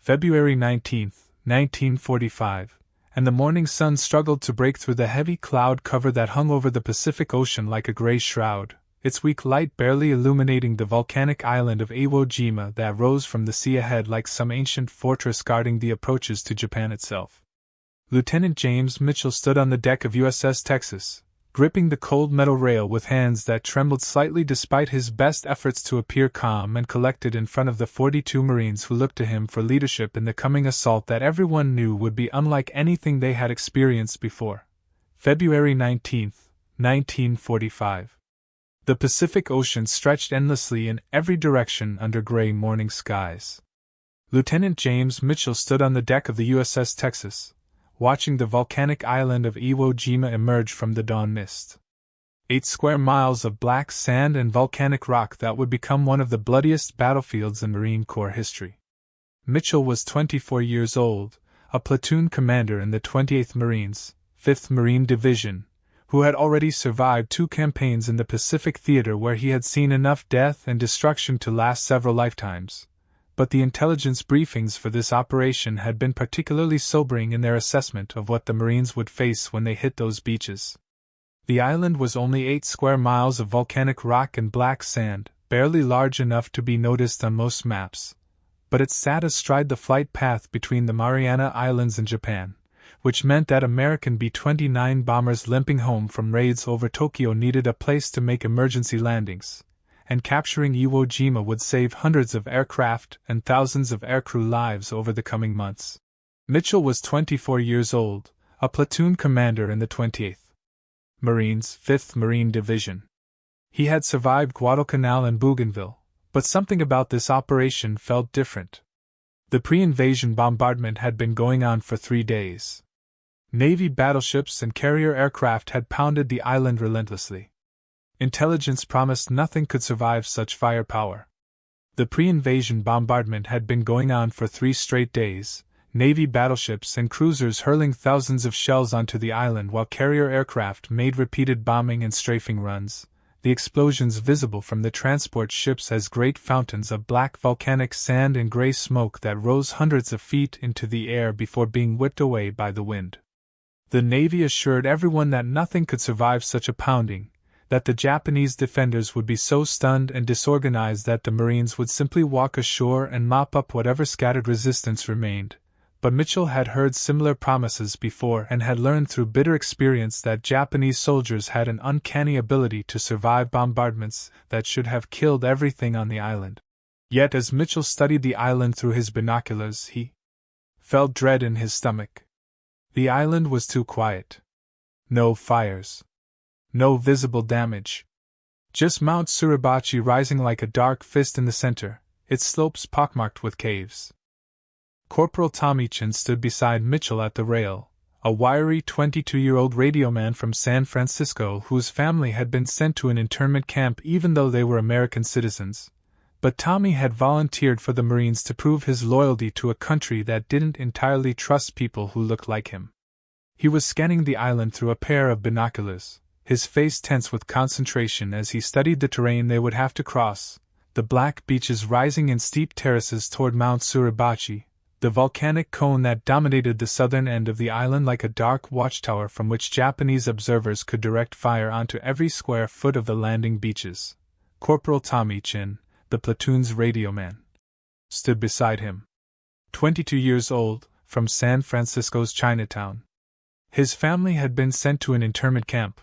February 19, 1945, and the morning sun struggled to break through the heavy cloud cover that hung over the Pacific Ocean like a gray shroud, its weak light barely illuminating the volcanic island of Iwo Jima that rose from the sea ahead like some ancient fortress guarding the approaches to Japan itself. Lieutenant James Mitchell stood on the deck of USS Texas, gripping the cold metal rail with hands that trembled slightly despite his best efforts to appear calm and collected in front of the 42 Marines who looked to him for leadership in the coming assault that everyone knew would be unlike anything they had experienced before. February 19, 1945. The Pacific Ocean stretched endlessly in every direction under gray morning skies. Lieutenant James Mitchell stood on the deck of the USS Texas, watching the volcanic island of Iwo Jima emerge from the dawn mist. 8 square miles of black sand and volcanic rock that would become one of the bloodiest battlefields in Marine Corps history. Mitchell was 24 years old, a platoon commander in the 28th Marines, 5th Marine Division, who had already survived 2 campaigns in the Pacific Theater where he had seen enough death and destruction to last several lifetimes. But the intelligence briefings for this operation had been particularly sobering in their assessment of what the Marines would face when they hit those beaches. The island was only 8 square miles of volcanic rock and black sand, barely large enough to be noticed on most maps, but it sat astride the flight path between the Mariana Islands and Japan, which meant that American B-29 bombers limping home from raids over Tokyo needed a place to make emergency landings, and capturing Iwo Jima would save hundreds of aircraft and thousands of aircrew lives over the coming months. Mitchell was 24 years old, a platoon commander in the 28th Marines, 5th Marine Division. He had survived Guadalcanal and Bougainville, but something about this operation felt different. The pre-invasion bombardment had been going on for 3 days. Navy battleships and carrier aircraft had pounded the island relentlessly. Intelligence promised nothing could survive such firepower. The pre-invasion bombardment had been going on for 3 straight days, Navy battleships and cruisers hurling thousands of shells onto the island while carrier aircraft made repeated bombing and strafing runs, the explosions visible from the transport ships as great fountains of black volcanic sand and gray smoke that rose hundreds of feet into the air before being whipped away by the wind. The Navy assured everyone that nothing could survive such a pounding, that the Japanese defenders would be so stunned and disorganized that the Marines would simply walk ashore and mop up whatever scattered resistance remained. But Mitchell had heard similar promises before and had learned through bitter experience that Japanese soldiers had an uncanny ability to survive bombardments that should have killed everything on the island. Yet as Mitchell studied the island through his binoculars, he felt dread in his stomach. The island was too quiet. No fires. No visible damage. Just Mount Suribachi rising like a dark fist in the center, its slopes pockmarked with caves. Corporal Tommy Chin stood beside Mitchell at the rail, a wiry 22-year-old radioman from San Francisco whose family had been sent to an internment camp even though they were American citizens. But Tommy had volunteered for the Marines to prove his loyalty to a country that didn't entirely trust people who looked like him. He was scanning the island through a pair of binoculars, his face tense with concentration as he studied the terrain they would have to cross, the black beaches rising in steep terraces toward Mount Suribachi, the volcanic cone that dominated the southern end of the island like a dark watchtower from which Japanese observers could direct fire onto every square foot of the landing beaches. Corporal Tommy Chin, the platoon's radioman, stood beside him. 22 years old, from San Francisco's Chinatown. His family had been sent to an internment camp,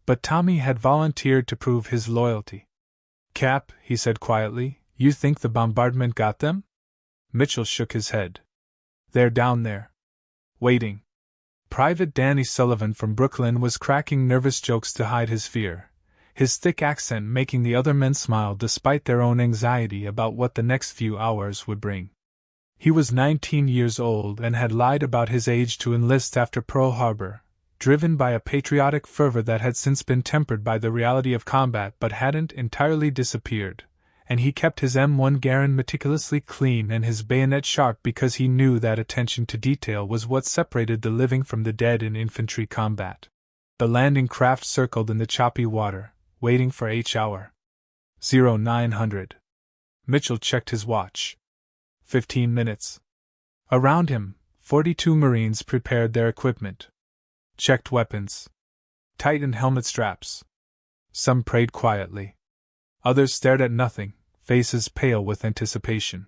but Tommy had volunteered to prove his loyalty. "Cap," he said quietly, "you think the bombardment got them?" Mitchell shook his head. "They're down there. Waiting." Private Danny Sullivan from Brooklyn was cracking nervous jokes to hide his fear, his thick accent making the other men smile despite their own anxiety about what the next few hours would bring. He was 19 years old and had lied about his age to enlist after Pearl Harbor, driven by a patriotic fervor that had since been tempered by the reality of combat but hadn't entirely disappeared, and he kept his M1 Garand meticulously clean and his bayonet sharp because he knew that attention to detail was what separated the living from the dead in infantry combat. The landing craft circled in the choppy water, waiting for H-hour. 0900. Mitchell checked his watch. 15 minutes. Around him, 42 Marines prepared their equipment. Checked weapons. Tightened helmet straps. Some prayed quietly. Others stared at nothing, faces pale with anticipation.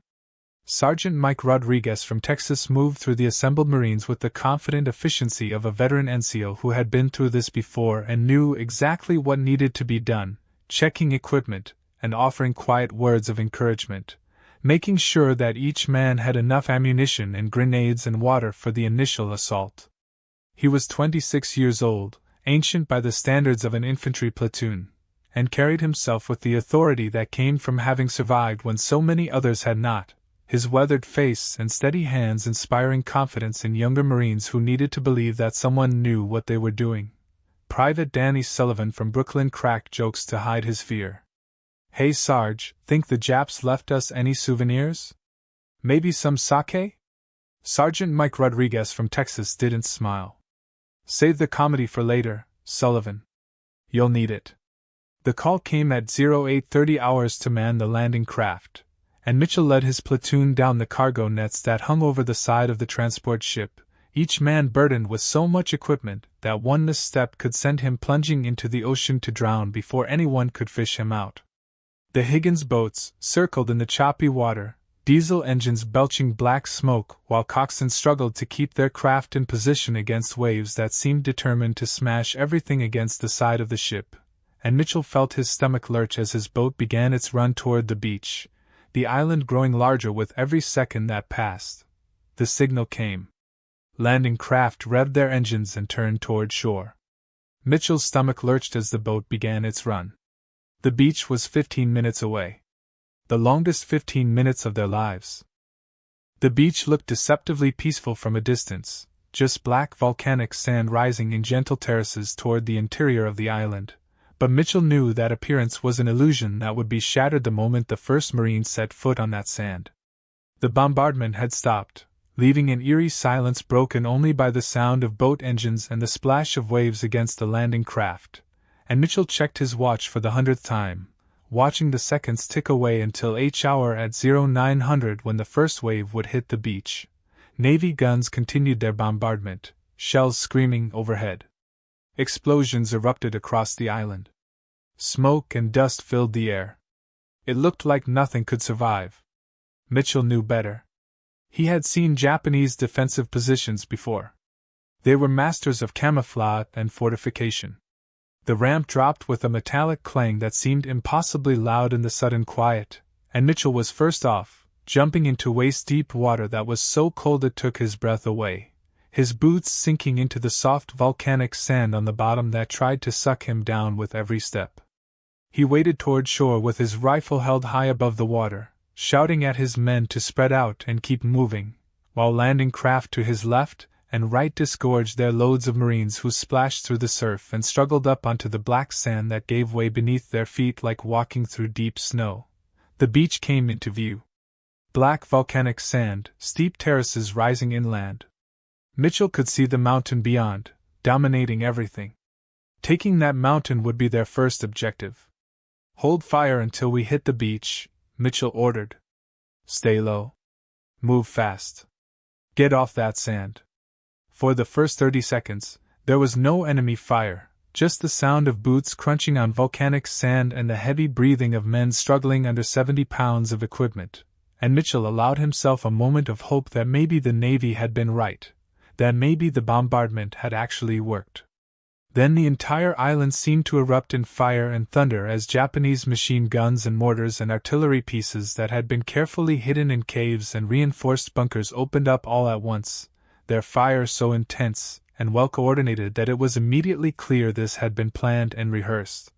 Sergeant Mike Rodriguez from Texas moved through the assembled Marines with the confident efficiency of a veteran NCO who had been through this before and knew exactly what needed to be done, checking equipment and offering quiet words of encouragement, making sure that each man had enough ammunition and grenades and water for the initial assault. He was 26 years old, ancient by the standards of an infantry platoon, and carried himself with the authority that came from having survived when so many others had not, his weathered face and steady hands inspiring confidence in younger Marines who needed to believe that someone knew what they were doing. Private Danny Sullivan from Brooklyn cracked jokes to hide his fear. "Hey Sarge, think the Japs left us any souvenirs? Maybe some sake?" Sergeant Mike Rodriguez from Texas didn't smile. "Save the comedy for later, Sullivan. You'll need it." The call came at 0830 hours to man the landing craft, and Mitchell led his platoon down the cargo nets that hung over the side of the transport ship, each man burdened with so much equipment that one misstep could send him plunging into the ocean to drown before anyone could fish him out. The Higgins boats circled in the choppy water, diesel engines belching black smoke while coxswains struggled to keep their craft in position against waves that seemed determined to smash everything against the side of the ship, and Mitchell felt his stomach lurch as his boat began its run toward the beach, the island growing larger with every second that passed. The signal came. Landing craft revved their engines and turned toward shore. Mitchell's stomach lurched as the boat began its run. The beach was 15 minutes away. The longest 15 minutes of their lives. The beach looked deceptively peaceful from a distance, just black volcanic sand rising in gentle terraces toward the interior of the island, but Mitchell knew that appearance was an illusion that would be shattered the moment the first Marine set foot on that sand. The bombardment had stopped, leaving an eerie silence broken only by the sound of boat engines and the splash of waves against the landing craft, and Mitchell checked his watch for the 100th time, watching the seconds tick away until H-hour at 0900 when the first wave would hit the beach. Navy guns continued their bombardment, shells screaming overhead. Explosions erupted across the island. Smoke and dust filled the air. It looked like nothing could survive. Mitchell knew better. He had seen Japanese defensive positions before. They were masters of camouflage and fortification. The ramp dropped with a metallic clang that seemed impossibly loud in the sudden quiet, and Mitchell was first off, jumping into waist-deep water that was so cold it took his breath away, his boots sinking into the soft volcanic sand on the bottom that tried to suck him down with every step. He waded toward shore with his rifle held high above the water, shouting at his men to spread out and keep moving, while landing craft to his left and right disgorged their loads of Marines who splashed through the surf and struggled up onto the black sand that gave way beneath their feet like walking through deep snow. The beach came into view. Black volcanic sand, steep terraces rising inland. Mitchell could see the mountain beyond, dominating everything. Taking that mountain would be their first objective. "Hold fire until we hit the beach," Mitchell ordered. "Stay low. Move fast. Get off that sand." For the first 30 seconds, there was no enemy fire, just the sound of boots crunching on volcanic sand and the heavy breathing of men struggling under 70 pounds of equipment, and Mitchell allowed himself a moment of hope that maybe the Navy had been right, that maybe the bombardment had actually worked. Then the entire island seemed to erupt in fire and thunder as Japanese machine guns and mortars and artillery pieces that had been carefully hidden in caves and reinforced bunkers opened up all at once, their fire so intense and well-coordinated that it was immediately clear this had been planned and rehearsed.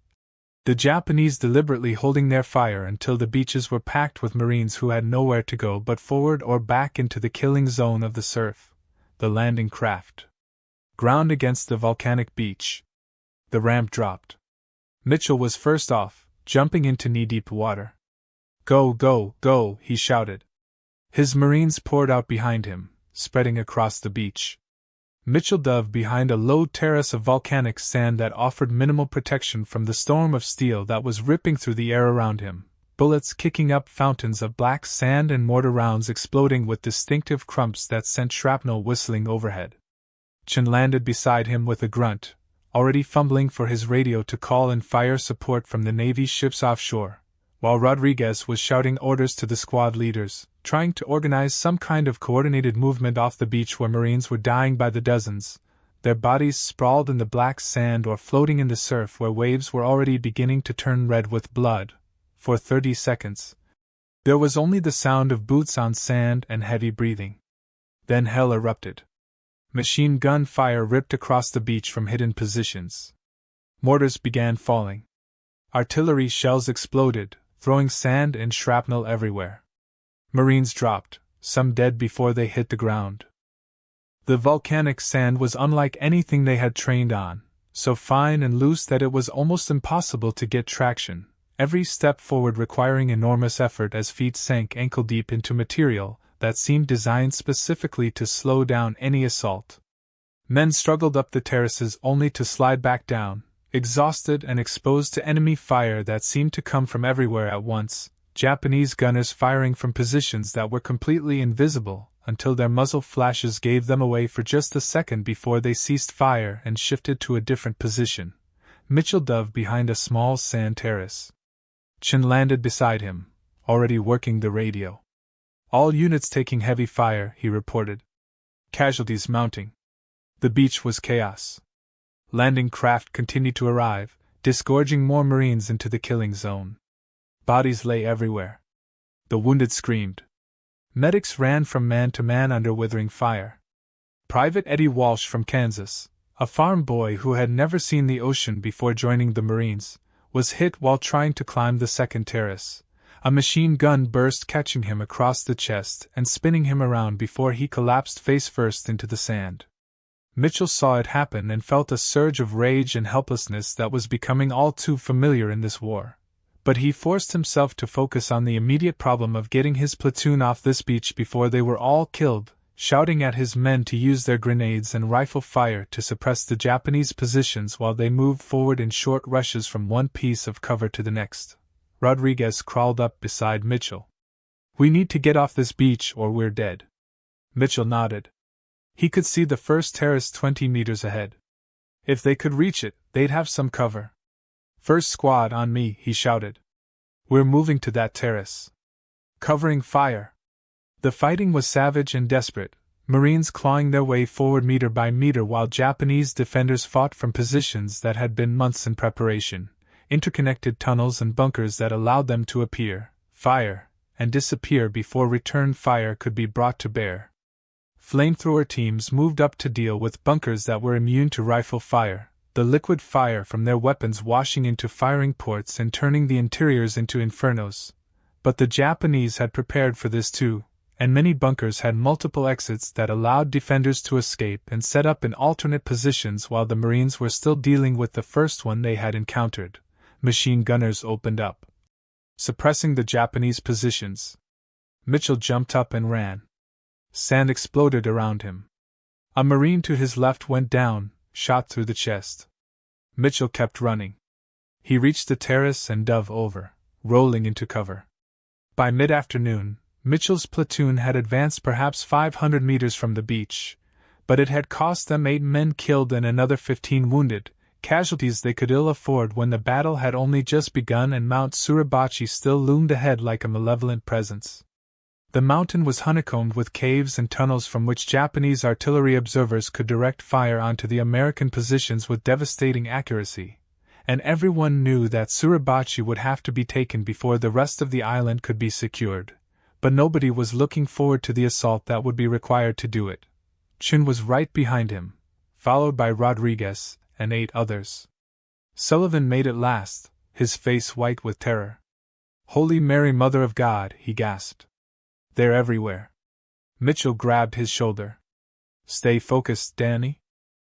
The Japanese deliberately holding their fire until the beaches were packed with Marines who had nowhere to go but forward or back into the killing zone of the surf. The landing craft ground against the volcanic beach. The ramp dropped. Mitchell was first off, jumping into knee-deep water. "Go, go, go," he shouted. His Marines poured out behind him, spreading across the beach. Mitchell dove behind a low terrace of volcanic sand that offered minimal protection from the storm of steel that was ripping through the air around him, bullets kicking up fountains of black sand and mortar rounds exploding with distinctive crumps that sent shrapnel whistling overhead. Chen landed beside him with a grunt, already fumbling for his radio to call in fire support from the Navy's ships offshore, while Rodriguez was shouting orders to the squad leaders, trying to organize some kind of coordinated movement off the beach where Marines were dying by the dozens, their bodies sprawled in the black sand or floating in the surf where waves were already beginning to turn red with blood. For 30 seconds, there was only the sound of boots on sand and heavy breathing. Then hell erupted. Machine gun fire ripped across the beach from hidden positions. Mortars began falling. Artillery shells exploded, throwing sand and shrapnel everywhere. Marines dropped, some dead before they hit the ground. The volcanic sand was unlike anything they had trained on, so fine and loose that it was almost impossible to get traction, every step forward requiring enormous effort as feet sank ankle-deep into material that seemed designed specifically to slow down any assault. Men struggled up the terraces only to slide back down, exhausted and exposed to enemy fire that seemed to come from everywhere at once, Japanese gunners firing from positions that were completely invisible, until their muzzle flashes gave them away for just a second before they ceased fire and shifted to a different position. Mitchell dove behind a small sand terrace. Chen landed beside him, already working the radio. All units taking heavy fire, he reported. Casualties mounting. The beach was chaos. Landing craft continued to arrive, disgorging more Marines into the killing zone. Bodies lay everywhere. The wounded screamed. Medics ran from man to man under withering fire. Private Eddie Walsh from Kansas, a farm boy who had never seen the ocean before joining the Marines, was hit while trying to climb the second terrace. A machine gun burst, catching him across the chest and spinning him around before he collapsed face first into the sand. Mitchell saw it happen and felt a surge of rage and helplessness that was becoming all too familiar in this war. But he forced himself to focus on the immediate problem of getting his platoon off this beach before they were all killed, shouting at his men to use their grenades and rifle fire to suppress the Japanese positions while they moved forward in short rushes from one piece of cover to the next. Rodriguez crawled up beside Mitchell. "We need to get off this beach or we're dead." Mitchell nodded. He could see the first terrace 20 meters ahead. If they could reach it, they'd have some cover. "First squad on me," he shouted. "We're moving to that terrace. Covering fire." The fighting was savage and desperate, Marines clawing their way forward meter by meter while Japanese defenders fought from positions that had been months in preparation, interconnected tunnels and bunkers that allowed them to appear, fire, and disappear before return fire could be brought to bear. Flamethrower teams moved up to deal with bunkers that were immune to rifle fire, the liquid fire from their weapons washing into firing ports and turning the interiors into infernos. But the Japanese had prepared for this too, and many bunkers had multiple exits that allowed defenders to escape and set up in alternate positions while the Marines were still dealing with the first one they had encountered. Machine gunners opened up, suppressing the Japanese positions. Mitchell jumped up and ran. Sand exploded around him. A Marine to his left went down, shot through the chest. Mitchell kept running. He reached the terrace and dove over, rolling into cover. By mid-afternoon, Mitchell's platoon had advanced perhaps 500 meters from the beach, but it had cost them 8 men killed and another 15 wounded, casualties they could ill afford when the battle had only just begun and Mount Suribachi still loomed ahead like a malevolent presence. The mountain was honeycombed with caves and tunnels from which Japanese artillery observers could direct fire onto the American positions with devastating accuracy, and everyone knew that Suribachi would have to be taken before the rest of the island could be secured, but nobody was looking forward to the assault that would be required to do it. Chen was right behind him, followed by Rodriguez and 8 others. Sullivan made it last, his face white with terror. "Holy Mary, Mother of God," he gasped. "They're everywhere." Mitchell grabbed his shoulder. "Stay focused, Danny.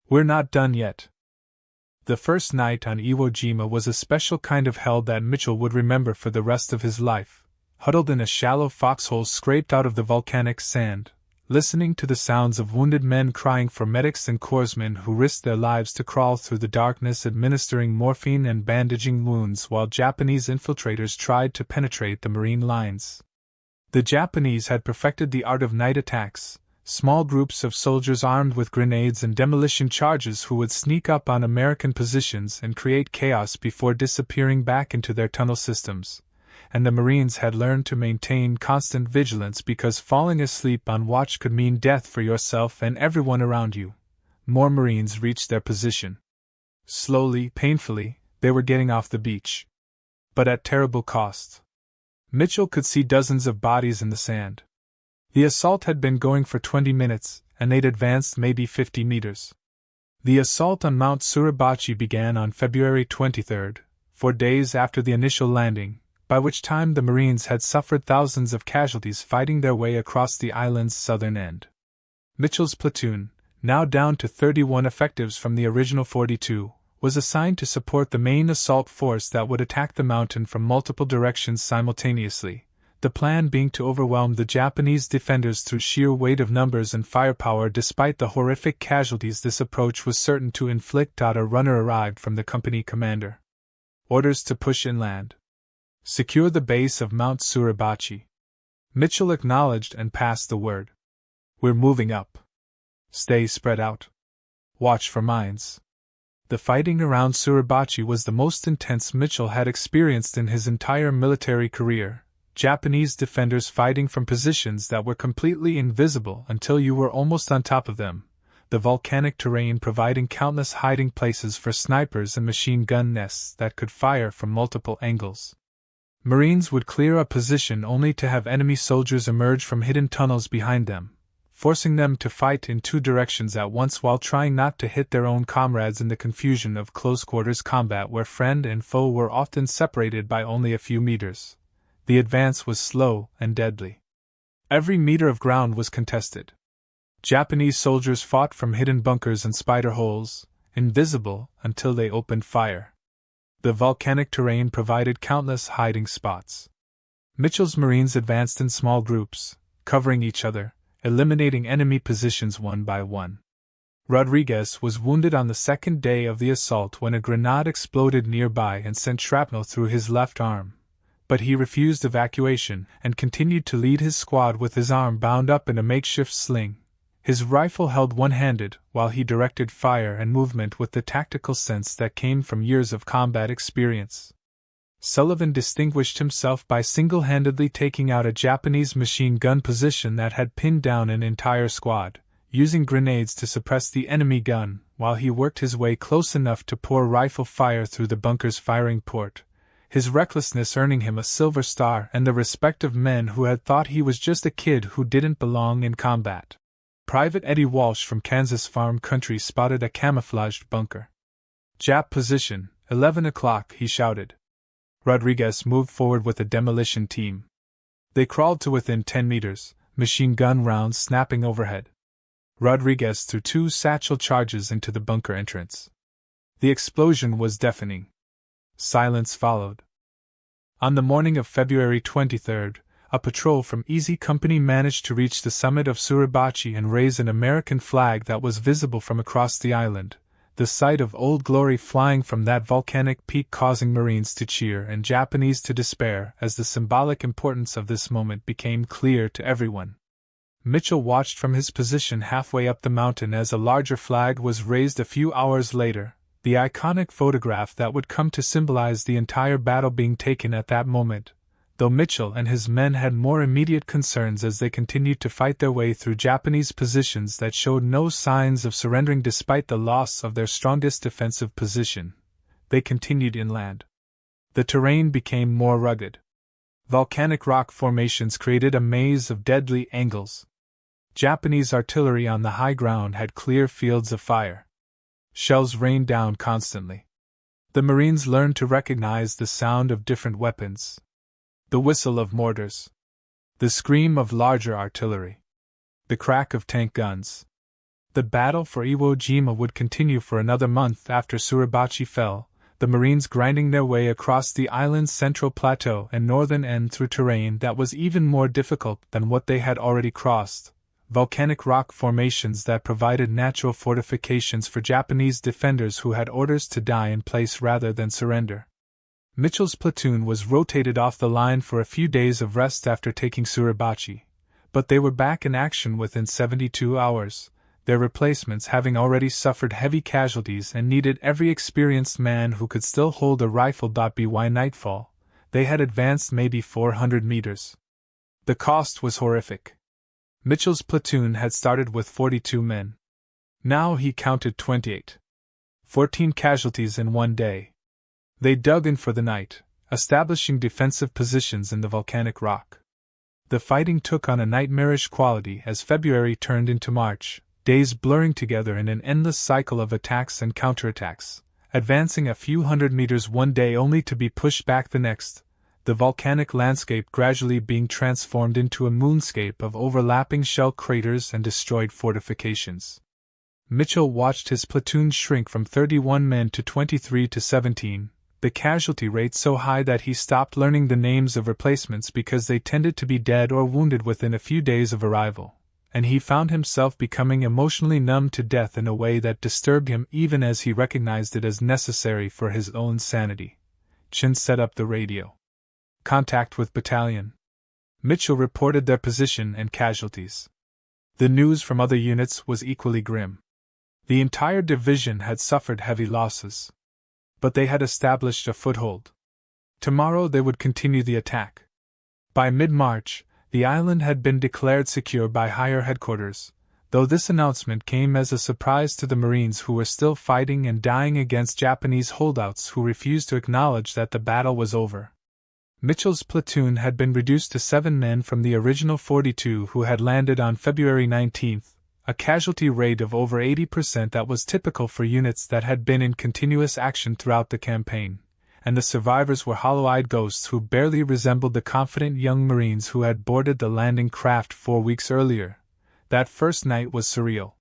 We're not done yet." The first night on Iwo Jima was a special kind of hell that Mitchell would remember for the rest of his life. Huddled in a shallow foxhole scraped out of the volcanic sand, listening to the sounds of wounded men crying for medics and corpsmen who risked their lives to crawl through the darkness administering morphine and bandaging wounds while Japanese infiltrators tried to penetrate the Marine lines. The Japanese had perfected the art of night attacks, small groups of soldiers armed with grenades and demolition charges who would sneak up on American positions and create chaos before disappearing back into their tunnel systems. And the Marines had learned to maintain constant vigilance because falling asleep on watch could mean death for yourself and everyone around you. More Marines reached their position. Slowly, painfully, they were getting off the beach. But at terrible cost. Mitchell could see dozens of bodies in the sand. The assault had been going for 20 minutes, and they'd advanced maybe 50 meters. The assault on Mount Suribachi began on February 23, 4 days after the initial landing, by which time the Marines had suffered thousands of casualties fighting their way across the island's southern end. Mitchell's platoon, now down to 31 effectives from the original 42, was assigned to support the main assault force that would attack the mountain from multiple directions simultaneously, the plan being to overwhelm the Japanese defenders through sheer weight of numbers and firepower. Despite the horrific casualties this approach was certain to inflict, a runner arrived from the company commander. Orders to push inland. Secure the base of Mount Suribachi. Mitchell acknowledged and passed the word. We're moving up. Stay spread out. Watch for mines. The fighting around Suribachi was the most intense Mitchell had experienced in his entire military career. Japanese defenders fighting from positions that were completely invisible until you were almost on top of them, the volcanic terrain providing countless hiding places for snipers and machine gun nests that could fire from multiple angles. Marines would clear a position only to have enemy soldiers emerge from hidden tunnels behind them, forcing them to fight in two directions at once while trying not to hit their own comrades in the confusion of close-quarters combat where friend and foe were often separated by only a few meters. The advance was slow and deadly. Every meter of ground was contested. Japanese soldiers fought from hidden bunkers and spider holes, invisible until they opened fire. The volcanic terrain provided countless hiding spots. Mitchell's Marines advanced in small groups, covering each other, eliminating enemy positions one by one. Rodriguez was wounded on the second day of the assault when a grenade exploded nearby and sent shrapnel through his left arm. But he refused evacuation and continued to lead his squad with his arm bound up in a makeshift sling, his rifle held one-handed while he directed fire and movement with the tactical sense that came from years of combat experience. Sullivan distinguished himself by single-handedly taking out a Japanese machine gun position that had pinned down an entire squad, using grenades to suppress the enemy gun while he worked his way close enough to pour rifle fire through the bunker's firing port, his recklessness earning him a Silver Star and the respect of men who had thought he was just a kid who didn't belong in combat. Private Eddie Walsh from Kansas Farm Country spotted a camouflaged bunker. Jap position, 11 o'clock, he shouted. Rodriguez moved forward with a demolition team. They crawled to within 10 meters, machine gun rounds snapping overhead. Rodriguez threw 2 satchel charges into the bunker entrance. The explosion was deafening. Silence followed. On the morning of February 23, a patrol from Easy Company managed to reach the summit of Suribachi and raise an American flag that was visible from across the island, the sight of Old Glory flying from that volcanic peak causing Marines to cheer and Japanese to despair as the symbolic importance of this moment became clear to everyone. Mitchell watched from his position halfway up the mountain as a larger flag was raised a few hours later, the iconic photograph that would come to symbolize the entire battle being taken at that moment, though Mitchell and his men had more immediate concerns as they continued to fight their way through Japanese positions that showed no signs of surrendering despite the loss of their strongest defensive position. They continued inland. The terrain became more rugged. Volcanic rock formations created a maze of deadly angles. Japanese artillery on the high ground had clear fields of fire. Shells rained down constantly. The Marines learned to recognize the sound of different weapons. The whistle of mortars. The scream of larger artillery. The crack of tank guns. The battle for Iwo Jima would continue for another month after Suribachi fell, the Marines grinding their way across the island's central plateau and northern end through terrain that was even more difficult than what they had already crossed, volcanic rock formations that provided natural fortifications for Japanese defenders who had orders to die in place rather than surrender. Mitchell's platoon was rotated off the line for a few days of rest after taking Suribachi, but they were back in action within 72 hours, their replacements having already suffered heavy casualties and needed every experienced man who could still hold a rifle. By nightfall, they had advanced maybe 400 meters. The cost was horrific. Mitchell's platoon had started with 42 men. Now he counted 28. 14 casualties in one day. They dug in for the night, establishing defensive positions in the volcanic rock. The fighting took on a nightmarish quality as February turned into March, days blurring together in an endless cycle of attacks and counterattacks, advancing a few hundred meters one day only to be pushed back the next, the volcanic landscape gradually being transformed into a moonscape of overlapping shell craters and destroyed fortifications. Mitchell watched his platoon shrink from 31 men to 23 to 17, the casualty rate so high that he stopped learning the names of replacements because they tended to be dead or wounded within a few days of arrival, and he found himself becoming emotionally numb to death in a way that disturbed him even as he recognized it as necessary for his own sanity. Chin set up the radio. Contact with battalion. Mitchell reported their position and casualties. The news from other units was equally grim. The entire division had suffered heavy losses. But they had established a foothold. Tomorrow they would continue the attack. By mid-March, the island had been declared secure by higher headquarters, though this announcement came as a surprise to the Marines who were still fighting and dying against Japanese holdouts who refused to acknowledge that the battle was over. Mitchell's platoon had been reduced to 7 men from the original 42 who had landed on February 19, a casualty rate of over 80% that was typical for units that had been in continuous action throughout the campaign, and the survivors were hollow-eyed ghosts who barely resembled the confident young Marines who had boarded the landing craft 4 weeks earlier. That first night was surreal.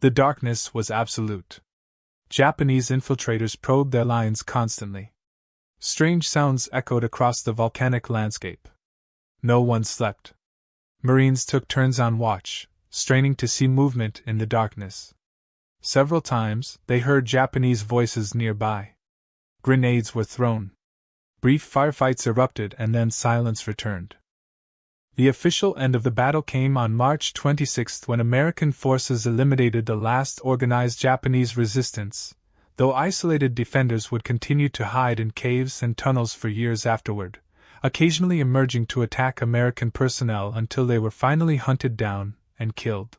The darkness was absolute. Japanese infiltrators probed their lines constantly. Strange sounds echoed across the volcanic landscape. No one slept. Marines took turns on watch, straining to see movement in the darkness. Several times, they heard Japanese voices nearby. Grenades were thrown. Brief firefights erupted and then silence returned. The official end of the battle came on March 26 when American forces eliminated the last organized Japanese resistance, though isolated defenders would continue to hide in caves and tunnels for years afterward, occasionally emerging to attack American personnel until they were finally hunted down and killed.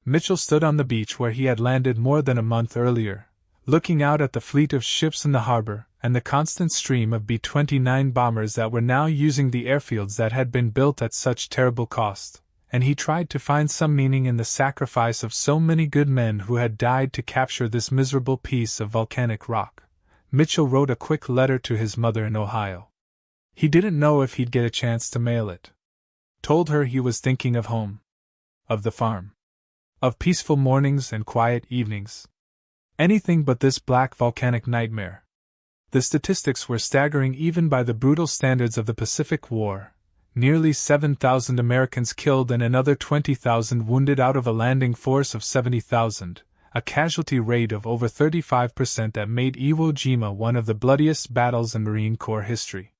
Mitchell stood on the beach where he had landed more than a month earlier, looking out at the fleet of ships in the harbor and the constant stream of B-29 bombers that were now using the airfields that had been built at such terrible cost, and he tried to find some meaning in the sacrifice of so many good men who had died to capture this miserable piece of volcanic rock. Mitchell wrote a quick letter to his mother in Ohio. He didn't know if he'd get a chance to mail it. Told her he was thinking of home. Of the farm. Of peaceful mornings and quiet evenings. Anything but this black volcanic nightmare. The statistics were staggering even by the brutal standards of the Pacific War. Nearly 7,000 Americans killed and another 20,000 wounded out of a landing force of 70,000, a casualty rate of over 35% that made Iwo Jima one of the bloodiest battles in Marine Corps history.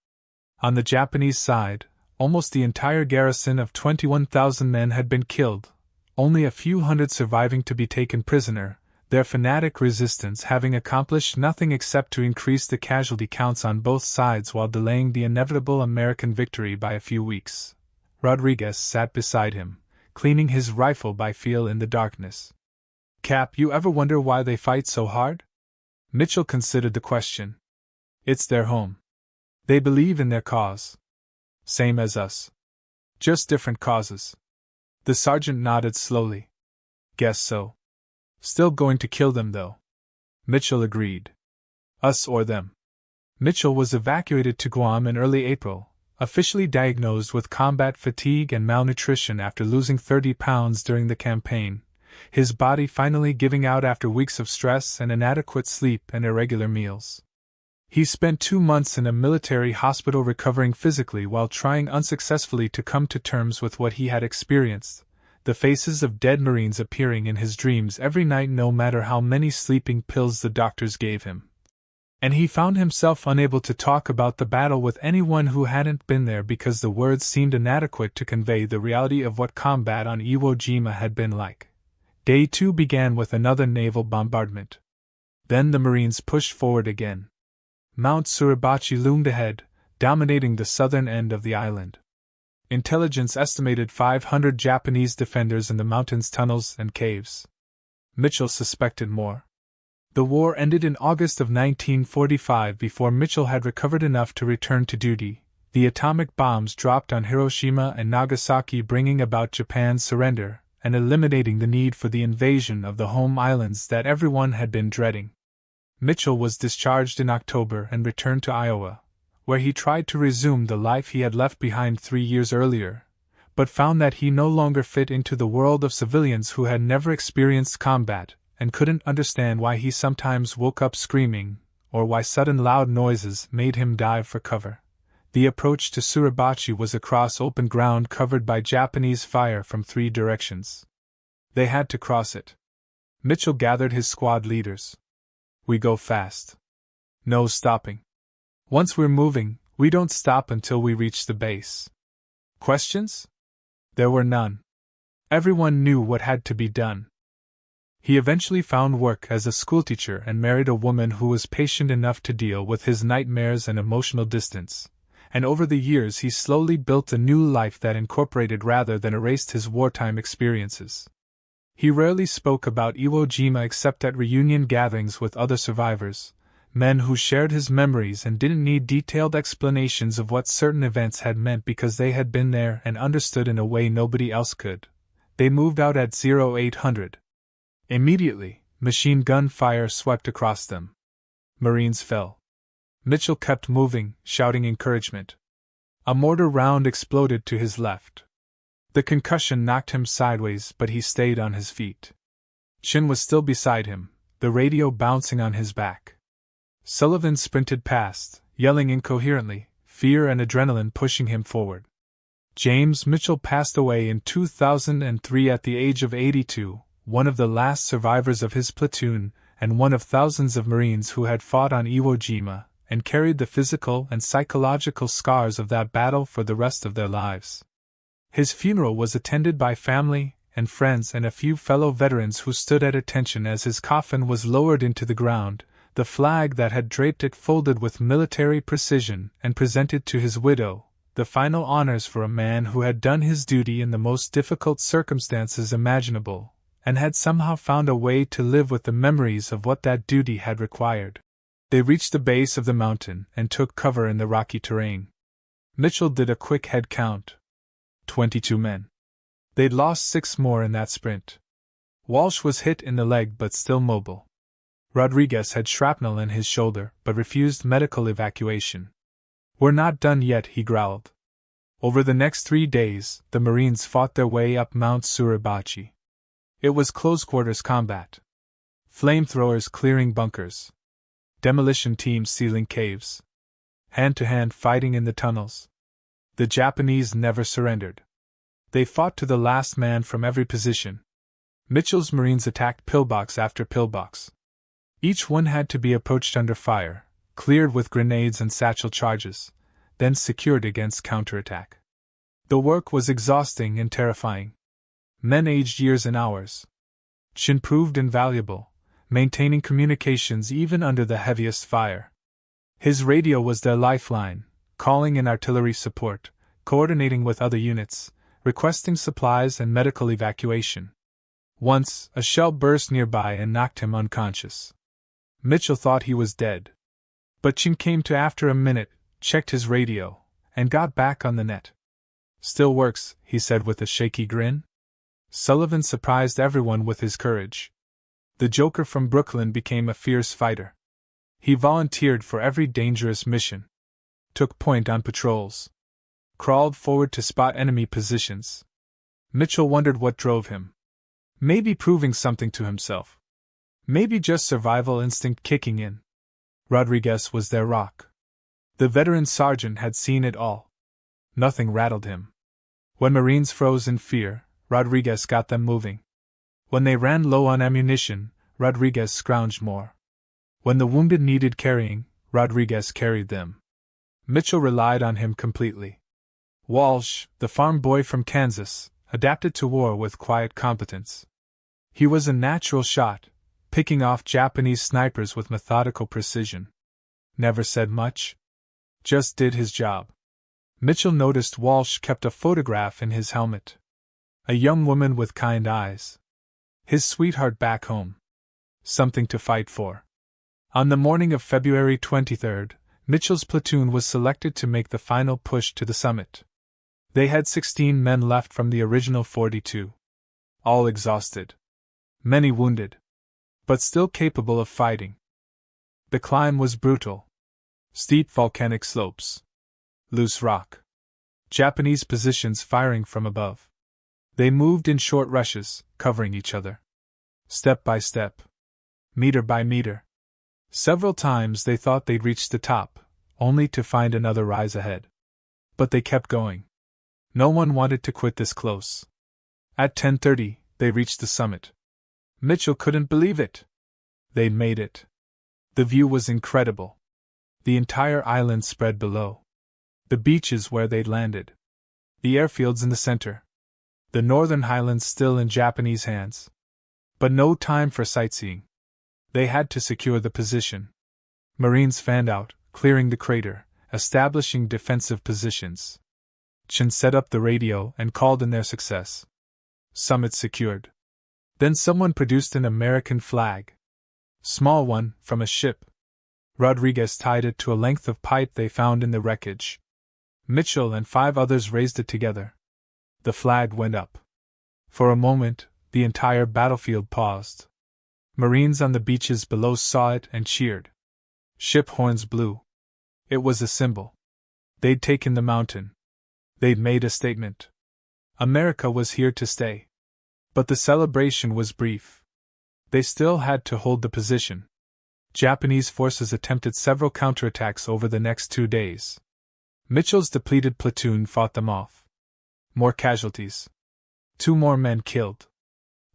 On the Japanese side, almost the entire garrison of 21,000 men had been killed, only a few hundred surviving to be taken prisoner, their fanatic resistance having accomplished nothing except to increase the casualty counts on both sides while delaying the inevitable American victory by a few weeks. Rodriguez sat beside him, cleaning his rifle by feel in the darkness. "Cap, you ever wonder why they fight so hard?" Mitchell considered the question. "It's their home. They believe in their cause. Same as us. Just different causes." The sergeant nodded slowly. "Guess so. Still going to kill them, though." Mitchell agreed. "Us or them." Mitchell was evacuated to Guam in early April, officially diagnosed with combat fatigue and malnutrition after losing 30 pounds during the campaign, his body finally giving out after weeks of stress and inadequate sleep and irregular meals. He spent 2 months in a military hospital recovering physically while trying unsuccessfully to come to terms with what he had experienced, the faces of dead Marines appearing in his dreams every night no matter how many sleeping pills the doctors gave him. And he found himself unable to talk about the battle with anyone who hadn't been there because the words seemed inadequate to convey the reality of what combat on Iwo Jima had been like. Day 2 began with another naval bombardment. Then the Marines pushed forward again. Mount Suribachi loomed ahead, dominating the southern end of the island. Intelligence estimated 500 Japanese defenders in the mountains' tunnels and caves. Mitchell suspected more. The war ended in August of 1945 before Mitchell had recovered enough to return to duty. The atomic bombs dropped on Hiroshima and Nagasaki, bringing about Japan's surrender and eliminating the need for the invasion of the home islands that everyone had been dreading. Mitchell was discharged in October and returned to Iowa, where he tried to resume the life he had left behind 3 years earlier, but found that he no longer fit into the world of civilians who had never experienced combat, and couldn't understand why he sometimes woke up screaming, or why sudden loud noises made him dive for cover. The approach to Suribachi was across open ground covered by Japanese fire from 3 directions. They had to cross it. Mitchell gathered his squad leaders. "We go fast. No stopping. Once we're moving, we don't stop until we reach the base." Questions? There were none. Everyone knew what had to be done. He eventually found work as a schoolteacher and married a woman who was patient enough to deal with his nightmares and emotional distance, and over the years he slowly built a new life that incorporated rather than erased his wartime experiences. He rarely spoke about Iwo Jima except at reunion gatherings with other survivors, men who shared his memories and didn't need detailed explanations of what certain events had meant because they had been there and understood in a way nobody else could. They moved out at 0800. Immediately, machine gun fire swept across them. Marines fell. Mitchell kept moving, shouting encouragement. A mortar round exploded to his left. The concussion knocked him sideways, but he stayed on his feet. Chin was still beside him, the radio bouncing on his back. Sullivan sprinted past, yelling incoherently, fear and adrenaline pushing him forward. James Mitchell passed away in 2003 at the age of 82, one of the last survivors of his platoon, and one of thousands of Marines who had fought on Iwo Jima, and carried the physical and psychological scars of that battle for the rest of their lives. His funeral was attended by family and friends and a few fellow veterans who stood at attention as his coffin was lowered into the ground, the flag that had draped it folded with military precision and presented to his widow, the final honors for a man who had done his duty in the most difficult circumstances imaginable, and had somehow found a way to live with the memories of what that duty had required. They reached the base of the mountain and took cover in the rocky terrain. Mitchell did a quick head count. 22 men. They'd lost 6 more in that sprint. Walsh was hit in the leg but still mobile. Rodriguez had shrapnel in his shoulder but refused medical evacuation. "We're not done yet," he growled. Over the next 3 days, the Marines fought their way up Mount Suribachi. It was close-quarters combat. Flamethrowers clearing bunkers. Demolition teams sealing caves. Hand-to-hand fighting in the tunnels. The Japanese never surrendered. They fought to the last man from every position. Mitchell's Marines attacked pillbox after pillbox. Each one had to be approached under fire, cleared with grenades and satchel charges, then secured against counterattack. The work was exhausting and terrifying. Men aged years and hours. Chin proved invaluable, maintaining communications even under the heaviest fire. His radio was their lifeline, calling in artillery support, coordinating with other units, requesting supplies and medical evacuation. Once, a shell burst nearby and knocked him unconscious. Mitchell thought he was dead. But Chin came to after a minute, checked his radio, and got back on the net. "Still works," he said with a shaky grin. Sullivan surprised everyone with his courage. The Joker from Brooklyn became a fierce fighter. He volunteered for every dangerous mission. Took point on patrols. Crawled forward to spot enemy positions. Mitchell wondered what drove him. Maybe proving something to himself. Maybe just survival instinct kicking in. Rodriguez was their rock. The veteran sergeant had seen it all. Nothing rattled him. When Marines froze in fear, Rodriguez got them moving. When they ran low on ammunition, Rodriguez scrounged more. When the wounded needed carrying, Rodriguez carried them. Mitchell relied on him completely. Walsh, the farm boy from Kansas, adapted to war with quiet competence. He was a natural shot, picking off Japanese snipers with methodical precision. Never said much. Just did his job. Mitchell noticed Walsh kept a photograph in his helmet. A young woman with kind eyes. His sweetheart back home. Something to fight for. On the morning of February 23rd, Mitchell's platoon was selected to make the final push to the summit. They had 16 men left from the original 42. All exhausted. Many wounded. But still capable of fighting. The climb was brutal. Steep volcanic slopes. Loose rock. Japanese positions firing from above. They moved in short rushes, covering each other. Step by step. Meter by meter. Several times they thought they'd reach the top, only to find another rise ahead. But they kept going. No one wanted to quit this close. At 10:30, they reached the summit. Mitchell couldn't believe it. They'd made it. The view was incredible. The entire island spread below. The beaches where they'd landed. The airfields in the center. The northern highlands still in Japanese hands. But no time for sightseeing. They had to secure the position. Marines fanned out, clearing the crater, establishing defensive positions. Chen set up the radio and called in their success. Summit secured. Then someone produced an American flag. Small one, from a ship. Rodriguez tied it to a length of pipe they found in the wreckage. Mitchell and 5 others raised it together. The flag went up. For a moment, the entire battlefield paused. Marines on the beaches below saw it and cheered. Ship horns blew. It was a symbol. They'd taken the mountain. They'd made a statement. America was here to stay. But the celebration was brief. They still had to hold the position. Japanese forces attempted several counterattacks over the next 2 days. Mitchell's depleted platoon fought them off. More casualties. 2 more men killed.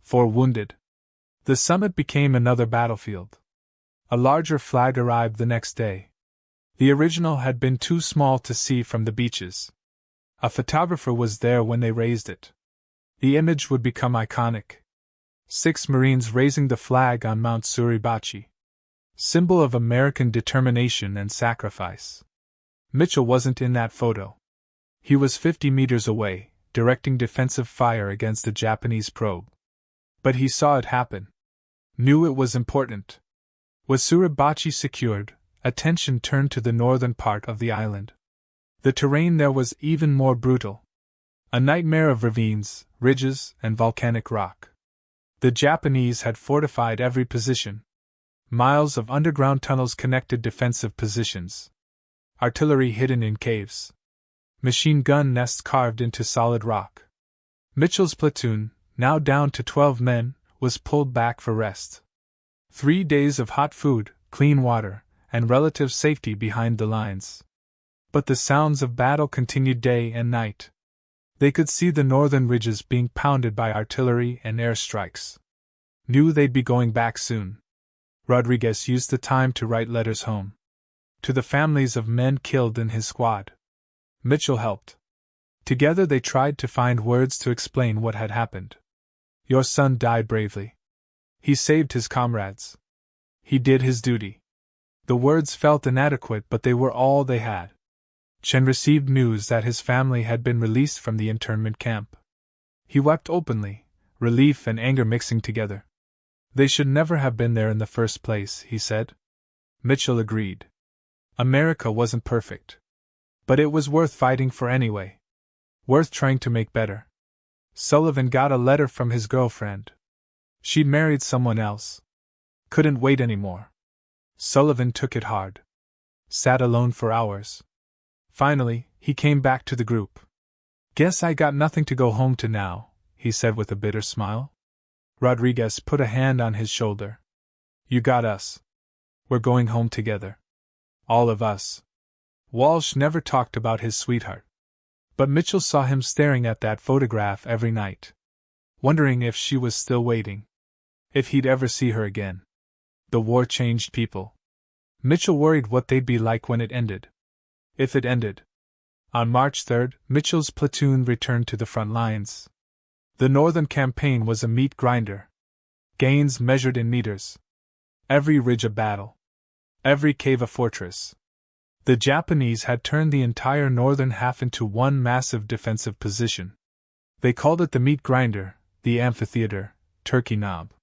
4 wounded. The summit became another battlefield. A larger flag arrived the next day. The original had been too small to see from the beaches. A photographer was there when they raised it. The image would become iconic. 6 Marines raising the flag on Mount Suribachi. Symbol of American determination and sacrifice. Mitchell wasn't in that photo. He was 50 meters away, directing defensive fire against the Japanese probe. But he saw it happen. Knew it was important. With Suribachi secured, attention turned to the northern part of the island. The terrain there was even more brutal. A nightmare of ravines, ridges, and volcanic rock. The Japanese had fortified every position. Miles of underground tunnels connected defensive positions. Artillery hidden in caves. Machine gun nests carved into solid rock. Mitchell's platoon, now down to 12 men, was pulled back for rest. 3 days of hot food, clean water, and relative safety behind the lines. But the sounds of battle continued day and night. They could see the northern ridges being pounded by artillery and airstrikes. Knew they'd be going back soon. Rodriguez used the time to write letters home. To the families of men killed in his squad. Mitchell helped. Together they tried to find words to explain what had happened. Your son died bravely. He saved his comrades. He did his duty. The words felt inadequate, but they were all they had. Chen received news that his family had been released from the internment camp. He wept openly, relief and anger mixing together. They should never have been there in the first place, he said. Mitchell agreed. America wasn't perfect. But it was worth fighting for anyway. Worth trying to make better. Sullivan got a letter from his girlfriend. She'd married someone else. Couldn't wait anymore. Sullivan took it hard. Sat alone for hours. Finally, he came back to the group. Guess I got nothing to go home to now, he said with a bitter smile. Rodriguez put a hand on his shoulder. You got us. We're going home together. All of us. Walsh never talked about his sweetheart. But Mitchell saw him staring at that photograph every night. wondering if she was still waiting. If he'd ever see her again. The war changed people. Mitchell worried what they'd be like when it ended. If it ended. On March 3rd, Mitchell's platoon returned to the front lines. The Northern Campaign was a meat grinder. Gains measured in meters. Every ridge a battle. Every cave a fortress. The Japanese had turned the entire northern half into one massive defensive position. They called it the meat grinder, the amphitheater, Turkey Knob.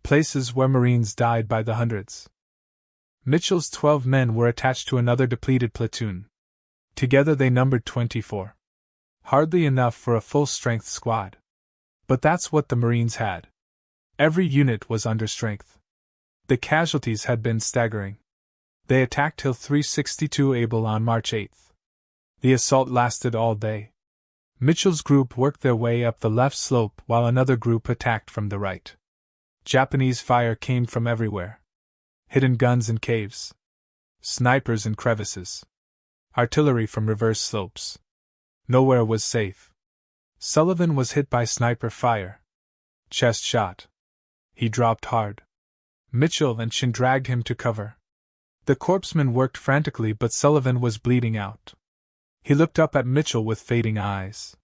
Places where Marines died by the hundreds. Mitchell's 12 men were attached to another depleted platoon. Together they numbered 24. Hardly enough for a full-strength squad. But that's what the Marines had. Every unit was under strength. The casualties had been staggering. They attacked Hill 362 Able on March 8th. The assault lasted all day. Mitchell's group worked their way up the left slope while another group attacked from the right. Japanese fire came from everywhere. Hidden guns in caves. Snipers in crevices. Artillery from reverse slopes. Nowhere was safe. Sullivan was hit by sniper fire. Chest shot. He dropped hard. Mitchell and Chin dragged him to cover. The corpsmen worked frantically, but Sullivan was bleeding out. He looked up at Mitchell with fading eyes.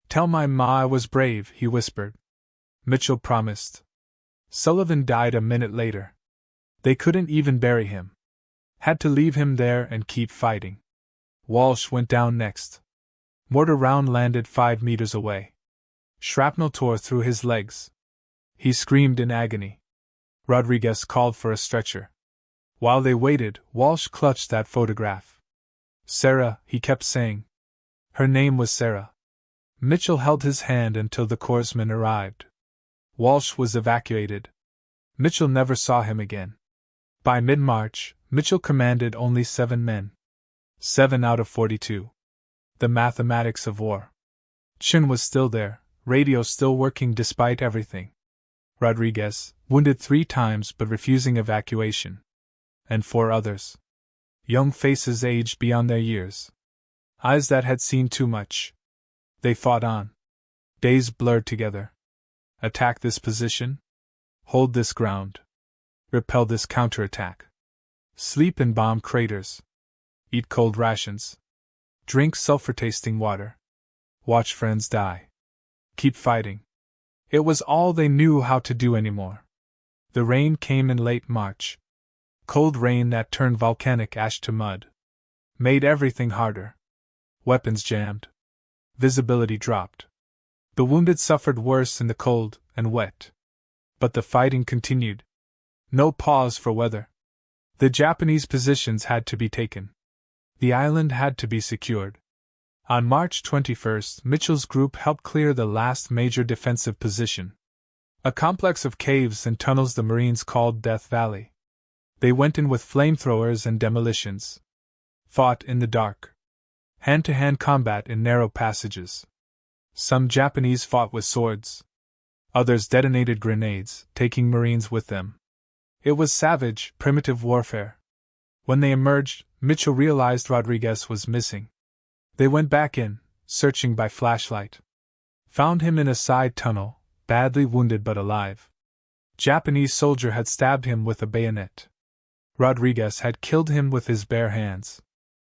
"Tell my ma I was brave," he whispered. Mitchell promised. Sullivan died a minute later. They couldn't even bury him. Had to leave him there and keep fighting. Walsh went down next. Mortar round landed 5 meters away. Shrapnel tore through his legs. He screamed in agony. Rodriguez called for a stretcher. While they waited, Walsh clutched that photograph. "Sarah," he kept saying. Her name was Sarah. Mitchell held his hand until the corpsman arrived. Walsh was evacuated. Mitchell never saw him again. By mid-March, Mitchell commanded only 7 men. 7 out of 42. The mathematics of war. Chin was still there, radio still working despite everything. Rodriguez, wounded 3 times but refusing evacuation. And 4 others. Young faces aged beyond their years. Eyes that had seen too much. They fought on. Days blurred together. Attack this position. Hold this ground. Repel this counterattack. Sleep in bomb craters. Eat cold rations. Drink sulfur-tasting water. Watch friends die. Keep fighting. It was all they knew how to do anymore. The rain came in late March. Cold rain that turned volcanic ash to mud. Made everything harder. Weapons jammed. Visibility dropped. The wounded suffered worse in the cold and wet. But the fighting continued. No pause for weather. The Japanese positions had to be taken. The island had to be secured. On March 21st, Mitchell's group helped clear the last major defensive position. A complex of caves and tunnels the Marines called Death Valley. They went in with flamethrowers and demolitions. Fought in the dark. Hand-to-hand combat in narrow passages. Some Japanese fought with swords. Others detonated grenades, taking Marines with them. It was savage, primitive warfare. When they emerged, Mitchell realized Rodriguez was missing. They went back in, searching by flashlight. Found him in a side tunnel, badly wounded but alive. Japanese soldier had stabbed him with a bayonet. Rodriguez had killed him with his bare hands.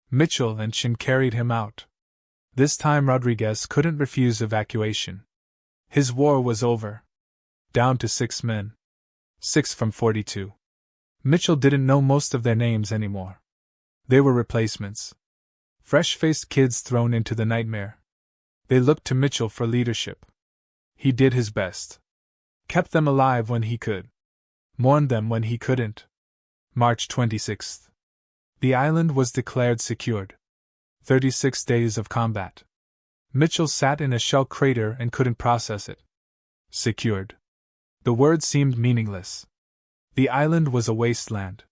Mitchell and Chin carried him out. This time Rodriguez couldn't refuse evacuation. His war was over. Down to 6 men. 6 from 42. Mitchell didn't know most of their names anymore. They were replacements. Fresh-faced kids thrown into the nightmare. They looked to Mitchell for leadership. He did his best. Kept them alive when he could. Mourned them when he couldn't. March 26th. The island was declared secured. 36 days of combat. Mitchell sat in a shell crater and couldn't process it. Secured. The word seemed meaningless. The island was a wasteland.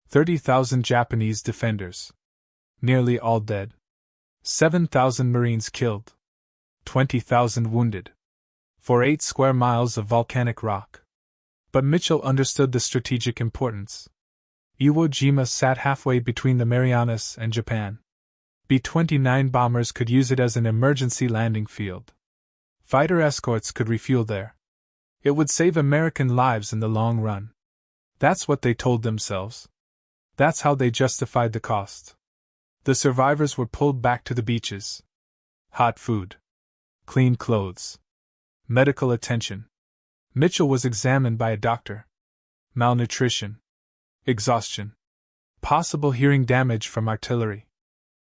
30,000 Japanese defenders. Nearly all dead. 7,000 Marines killed. 20,000 wounded. For 8 square miles of volcanic rock. But Mitchell understood the strategic importance. Iwo Jima sat halfway between the Marianas and Japan. B-29 bombers could use it as an emergency landing field. Fighter escorts could refuel there. It would save American lives in the long run. That's what they told themselves. That's how they justified the cost. The survivors were pulled back to the beaches. Hot food. Clean clothes. Medical attention. Mitchell was examined by a doctor. Malnutrition. Exhaustion. Possible hearing damage from artillery.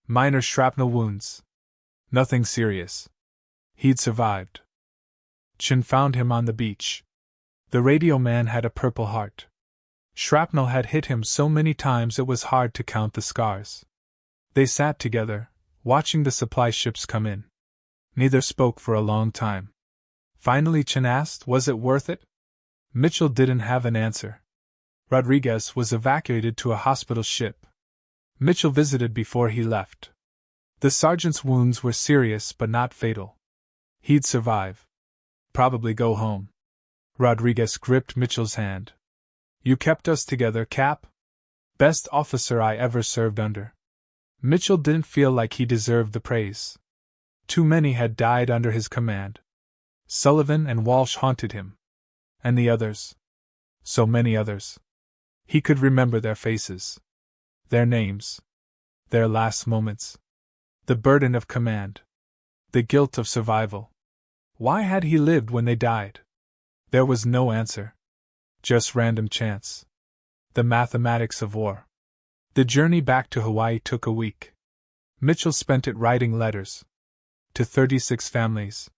Minor shrapnel wounds. Nothing serious. He'd survived. Chen found him on the beach. The radio man had a Purple Heart. Shrapnel had hit him so many times it was hard to count the scars. They sat together, watching the supply ships come in. Neither spoke for a long time. Finally Chen asked, was it worth it? Mitchell didn't have an answer. Rodriguez was evacuated to a hospital ship. Mitchell visited before he left. The sergeant's wounds were serious but not fatal. He'd survive. Probably go home. Rodriguez gripped Mitchell's hand. You kept us together, Cap. Best officer I ever served under. Mitchell didn't feel like he deserved the praise. Too many had died under his command. Sullivan and Walsh haunted him. And the others. So many others. He could remember their faces. Their names. Their last moments. The burden of command. The guilt of survival. Why had he lived when they died? There was no answer. Just random chance. The mathematics of war. The journey back to Hawaii took a week. Mitchell spent it writing letters. To 36 families.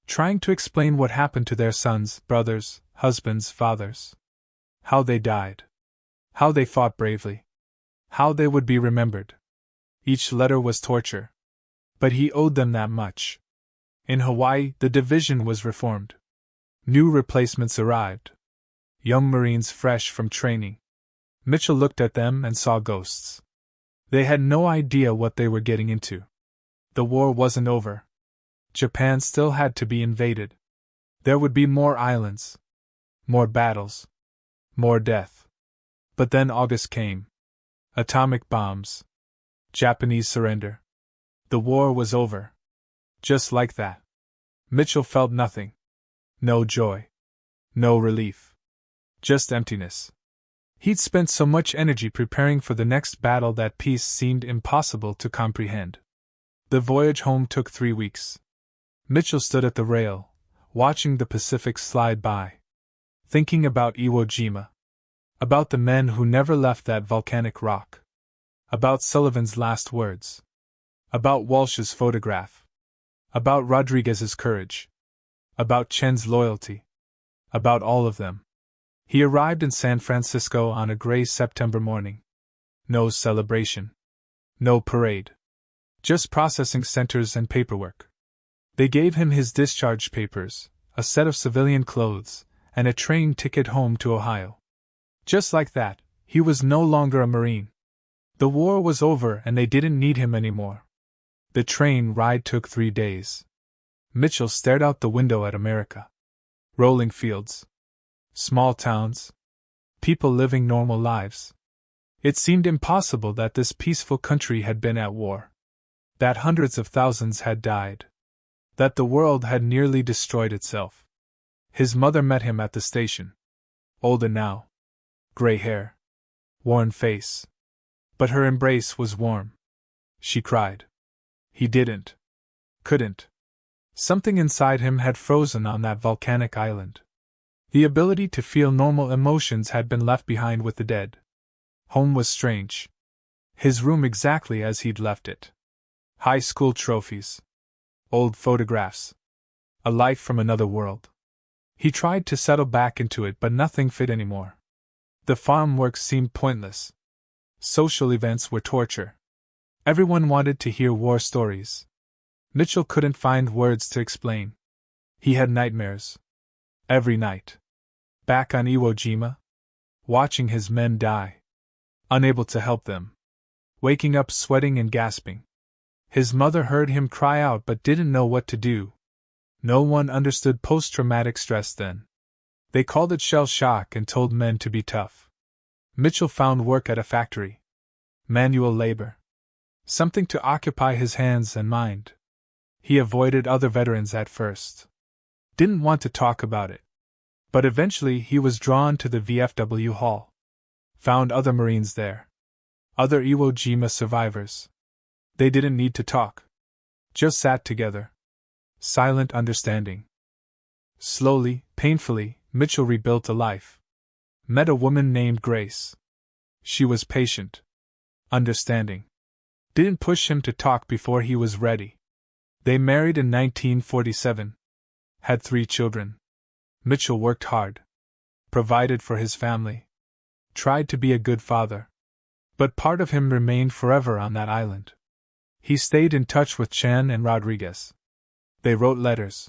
Trying to explain what happened to their sons, brothers, husbands, fathers. How they died. How they fought bravely. How they would be remembered. Each letter was torture. But he owed them that much. In Hawaii, the division was reformed. New replacements arrived. Young Marines fresh from training. Mitchell looked at them and saw ghosts. They had no idea what they were getting into. The war wasn't over. Japan still had to be invaded. There would be more islands. More battles. More death. But then August came. Atomic bombs. Japanese surrender. The war was over. Just like that. Mitchell felt nothing. No joy. No relief. Just emptiness. He'd spent so much energy preparing for the next battle that peace seemed impossible to comprehend. The voyage home took 3 weeks. Mitchell stood at the rail, watching the Pacific slide by. Thinking about Iwo Jima. About the men who never left that volcanic rock. About Sullivan's last words. About Walsh's photograph. About Rodriguez's courage. About Chen's loyalty. About all of them. He arrived in San Francisco on a gray September morning. No celebration. No parade. Just processing centers and paperwork. They gave him his discharge papers, a set of civilian clothes, and a train ticket home to Ohio. Just like that, he was no longer a Marine. The war was over and they didn't need him anymore. The train ride took 3 days. Mitchell stared out the window at America. Rolling fields. Small towns. People living normal lives. It seemed impossible that this peaceful country had been at war. That hundreds of thousands had died. That the world had nearly destroyed itself. His mother met him at the station. Older now. Gray hair. Worn face. But her embrace was warm. She cried. He didn't. Couldn't. Something inside him had frozen on that volcanic island. The ability to feel normal emotions had been left behind with the dead. Home was strange. His room exactly as he'd left it. High school trophies. Old photographs. A life from another world. He tried to settle back into it, but nothing fit anymore. The farm work seemed pointless. Social events were torture. Everyone wanted to hear war stories. Mitchell couldn't find words to explain. He had nightmares. Every night. Back on Iwo Jima. Watching his men die. Unable to help them. Waking up sweating and gasping. His mother heard him cry out but didn't know what to do. No one understood post-traumatic stress then. They called it shell shock and told men to be tough. Mitchell found work at a factory. Manual labor. Something to occupy his hands and mind. He avoided other veterans at first. didn't want to talk about it. But eventually he was drawn to the VFW hall. Found other Marines there. Other Iwo Jima survivors. They didn't need to talk. Just sat together. Silent understanding. Slowly, painfully, Mitchell rebuilt a life. Met a woman named Grace. She was patient. Understanding. Didn't push him to talk before he was ready. They married in 1947. Had 3 children. Mitchell worked hard. Provided for his family. Tried to be a good father. But part of him remained forever on that island. He stayed in touch with Chen and Rodriguez. They wrote letters.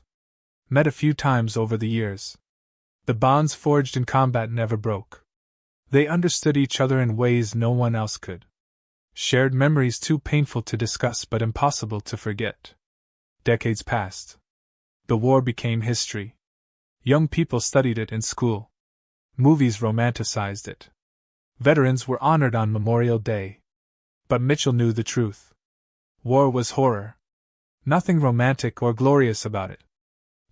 Met a few times over the years. The bonds forged in combat never broke. They understood each other in ways no one else could. Shared memories too painful to discuss but impossible to forget. Decades passed. The war became history. Young people studied it in school. Movies romanticized it. Veterans were honored on Memorial Day. But Mitchell knew the truth. War was horror. Nothing romantic or glorious about it.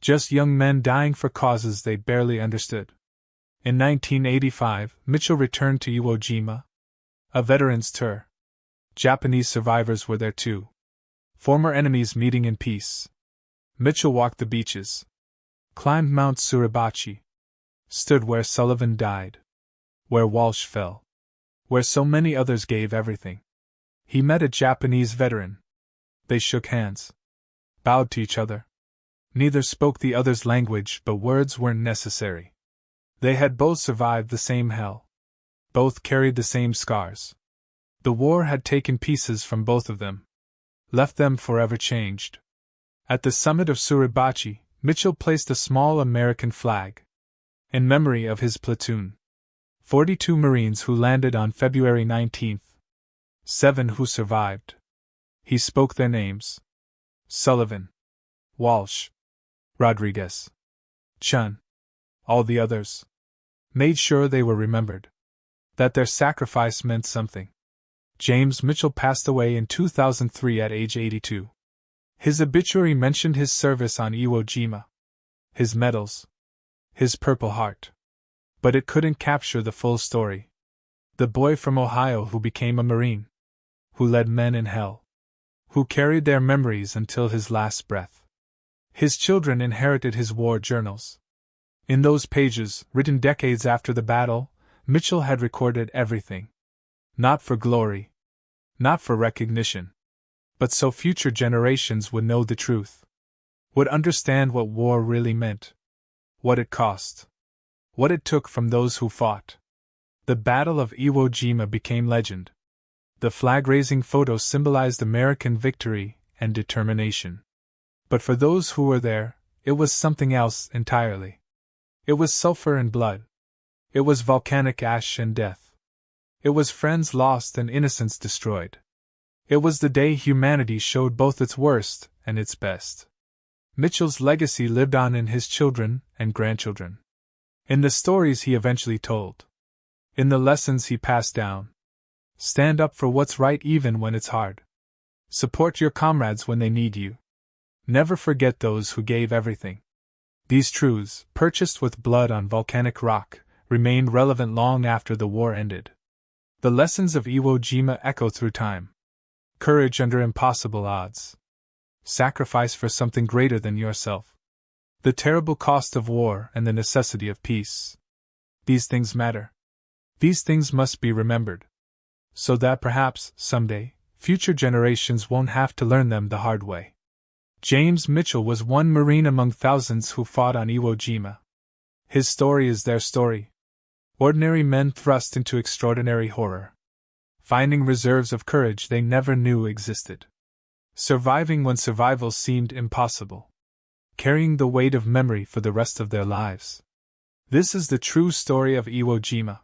Just young men dying for causes they barely understood. In 1985, Mitchell returned to Iwo Jima. A veterans' tour. Japanese survivors were there too. Former enemies meeting in peace. Mitchell walked the beaches. Climbed Mount Suribachi. Stood where Sullivan died. Where Walsh fell. Where so many others gave everything. He met a Japanese veteran. They shook hands. Bowed to each other. Neither spoke the other's language, but words weren't necessary. They had both survived the same hell. Both carried the same scars. The war had taken pieces from both of them. Left them forever changed. At the summit of Suribachi, Mitchell placed a small American flag. In memory of his platoon. 42 Marines who landed on February 19th. 7 who survived. He spoke their names. Sullivan. Walsh. Rodriguez. Chun. All the others. Made sure they were remembered. That their sacrifice meant something. James Mitchell passed away in 2003 at age 82. His obituary mentioned his service on Iwo Jima. His medals. His Purple Heart. But it couldn't capture the full story. The boy from Ohio who became a Marine. Who led men in hell. Who carried their memories until his last breath. His children inherited his war journals. In those pages, written decades after the battle, Mitchell had recorded everything. Not for glory. Not for recognition. But so future generations would know the truth. Would understand what war really meant. What it cost. What it took from those who fought. The Battle of Iwo Jima became legend. The flag-raising photo symbolized American victory and determination. But for those who were there, it was something else entirely. It was sulfur and blood. It was volcanic ash and death. It was friends lost and innocence destroyed. It was the day humanity showed both its worst and its best. Mitchell's legacy lived on in his children and grandchildren. In the stories he eventually told. In the lessons he passed down. Stand up for what's right even when it's hard. Support your comrades when they need you. Never forget those who gave everything. These truths, purchased with blood on volcanic rock, remained relevant long after the war ended. The lessons of Iwo Jima echo through time. Courage under impossible odds. Sacrifice for something greater than yourself. The terrible cost of war and the necessity of peace. These things matter. These things must be remembered. So that perhaps, someday, future generations won't have to learn them the hard way. James Mitchell was one Marine among thousands who fought on Iwo Jima. His story is their story. Ordinary men thrust into extraordinary horror. Finding reserves of courage they never knew existed. Surviving when survival seemed impossible. Carrying the weight of memory for the rest of their lives. This is the true story of Iwo Jima.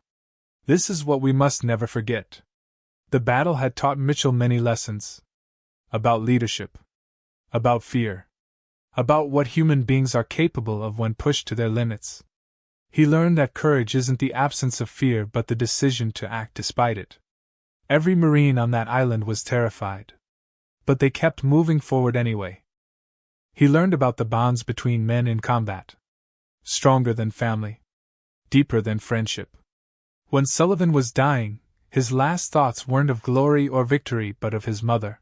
This is what we must never forget. The battle had taught Mitchell many lessons. About leadership. About fear. About what human beings are capable of when pushed to their limits. He learned that courage isn't the absence of fear but the decision to act despite it. Every Marine on that island was terrified. But they kept moving forward anyway. He learned about the bonds between men in combat. Stronger than family. Deeper than friendship. When Sullivan was dying, his last thoughts weren't of glory or victory but of his mother.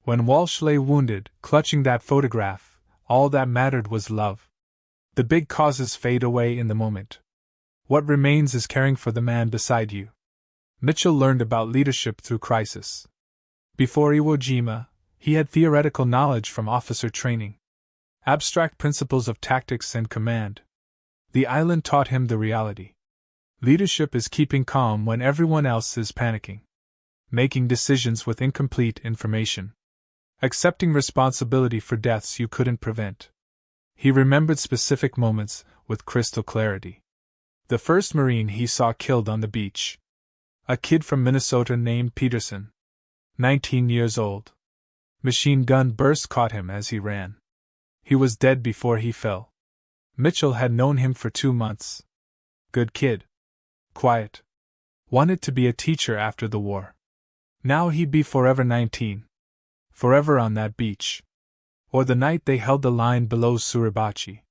When Walsh lay wounded, clutching that photograph, all that mattered was love. The big causes fade away in the moment. What remains is caring for the man beside you. Mitchell learned about leadership through crisis. Before Iwo Jima, he had theoretical knowledge from officer training. Abstract principles of tactics and command. The island taught him the reality. Leadership is keeping calm when everyone else is panicking. Making decisions with incomplete information. Accepting responsibility for deaths you couldn't prevent. He remembered specific moments with crystal clarity. The first Marine he saw killed on the beach. A kid from Minnesota named Peterson. 19 years old. Machine gun burst caught him as he ran. He was dead before he fell. Mitchell had known him for 2 months. Good kid. Quiet. Wanted to be a teacher after the war. Now he'd be forever 19. Forever on that beach. Or the night they held the line below Suribachi.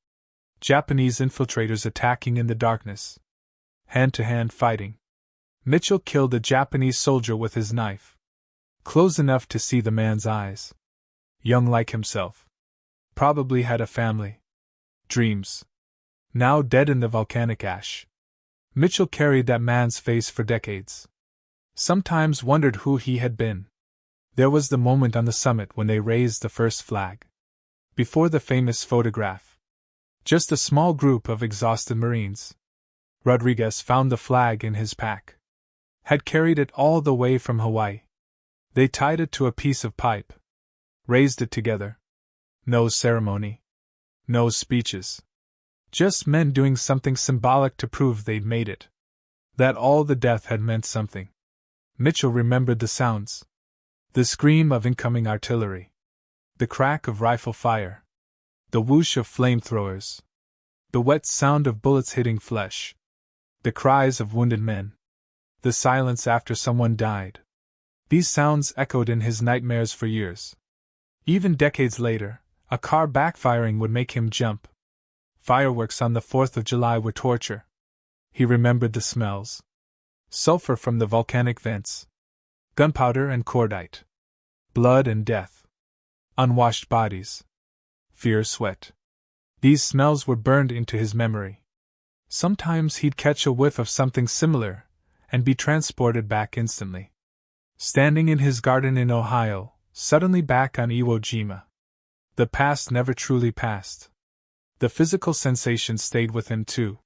Japanese infiltrators attacking in the darkness. Hand-to-hand fighting. Mitchell killed a Japanese soldier with his knife. Close enough to see the man's eyes. Young like himself. Probably had a family. Dreams. Now dead in the volcanic ash. Mitchell carried that man's face for decades. Sometimes wondered who he had been. There was the moment on the summit when they raised the first flag. Before the famous photograph. Just a small group of exhausted Marines. Rodriguez found the flag in his pack. Had carried it all the way from Hawaii. They tied it to a piece of pipe. Raised it together. No ceremony. No speeches. Just men doing something symbolic to prove they'd made it. That all the death had meant something. Mitchell remembered the sounds. The scream of incoming artillery. The crack of rifle fire. The whoosh of flamethrowers. The wet sound of bullets hitting flesh. The cries of wounded men. The silence after someone died. These sounds echoed in his nightmares for years. Even decades later, a car backfiring would make him jump. Fireworks on the 4th of July were torture. He remembered the smells. Sulfur from the volcanic vents. Gunpowder and cordite. Blood and death. Unwashed bodies. Fierce sweat. These smells were burned into his memory. Sometimes he'd catch a whiff of something similar, and be transported back instantly. Standing in his garden in Ohio, suddenly back on Iwo Jima. The past never truly passed. The physical sensation stayed with him too.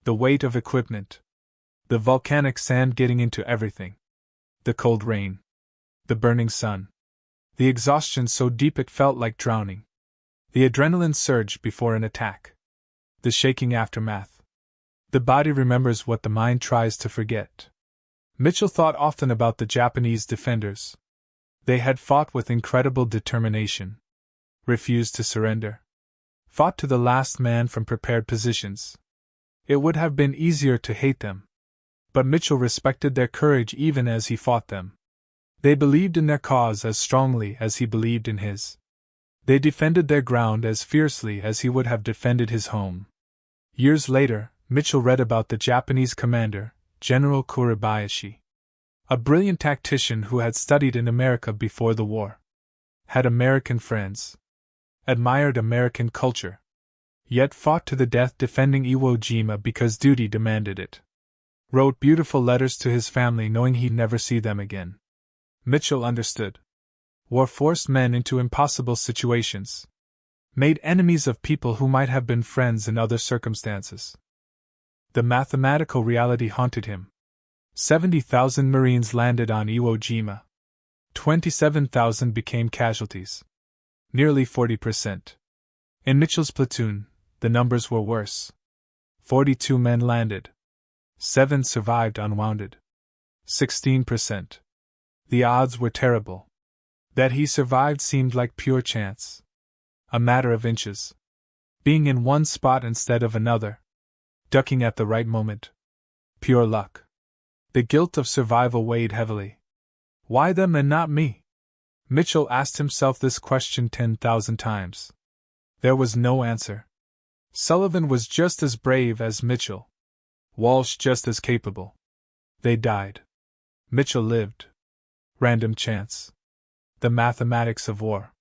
The weight of equipment. The volcanic sand getting into everything. The cold rain. The burning sun. The exhaustion so deep it felt like drowning. The adrenaline surge before an attack. The shaking aftermath. The body remembers what the mind tries to forget. Mitchell thought often about the Japanese defenders. They had fought with incredible determination. Refused to surrender. Fought to the last man from prepared positions. It would have been easier to hate them. But Mitchell respected their courage even as he fought them. They believed in their cause as strongly as he believed in his. They defended their ground as fiercely as he would have defended his home. Years later, Mitchell read about the Japanese commander, General Suribachi. A brilliant tactician who had studied in America before the war. Had American friends. Admired American culture. Yet fought to the death defending Iwo Jima because duty demanded it. Wrote beautiful letters to his family knowing he'd never see them again. Mitchell understood. War forced men into impossible situations. Made enemies of people who might have been friends in other circumstances. The mathematical reality haunted him. 70,000 Marines landed on Iwo Jima. 27,000 became casualties. Nearly 40%. In Mitchell's platoon, the numbers were worse. 42 men landed. 7 survived unwounded. 16%. The odds were terrible. That he survived seemed like pure chance. A matter of inches. Being in one spot instead of another. Ducking at the right moment. Pure luck. The guilt of survival weighed heavily. Why them and not me? Mitchell asked himself this question 10,000 times. There was no answer. Sullivan was just as brave as Mitchell. Walsh just as capable. They died. Mitchell lived. Random chance. The mathematics of war.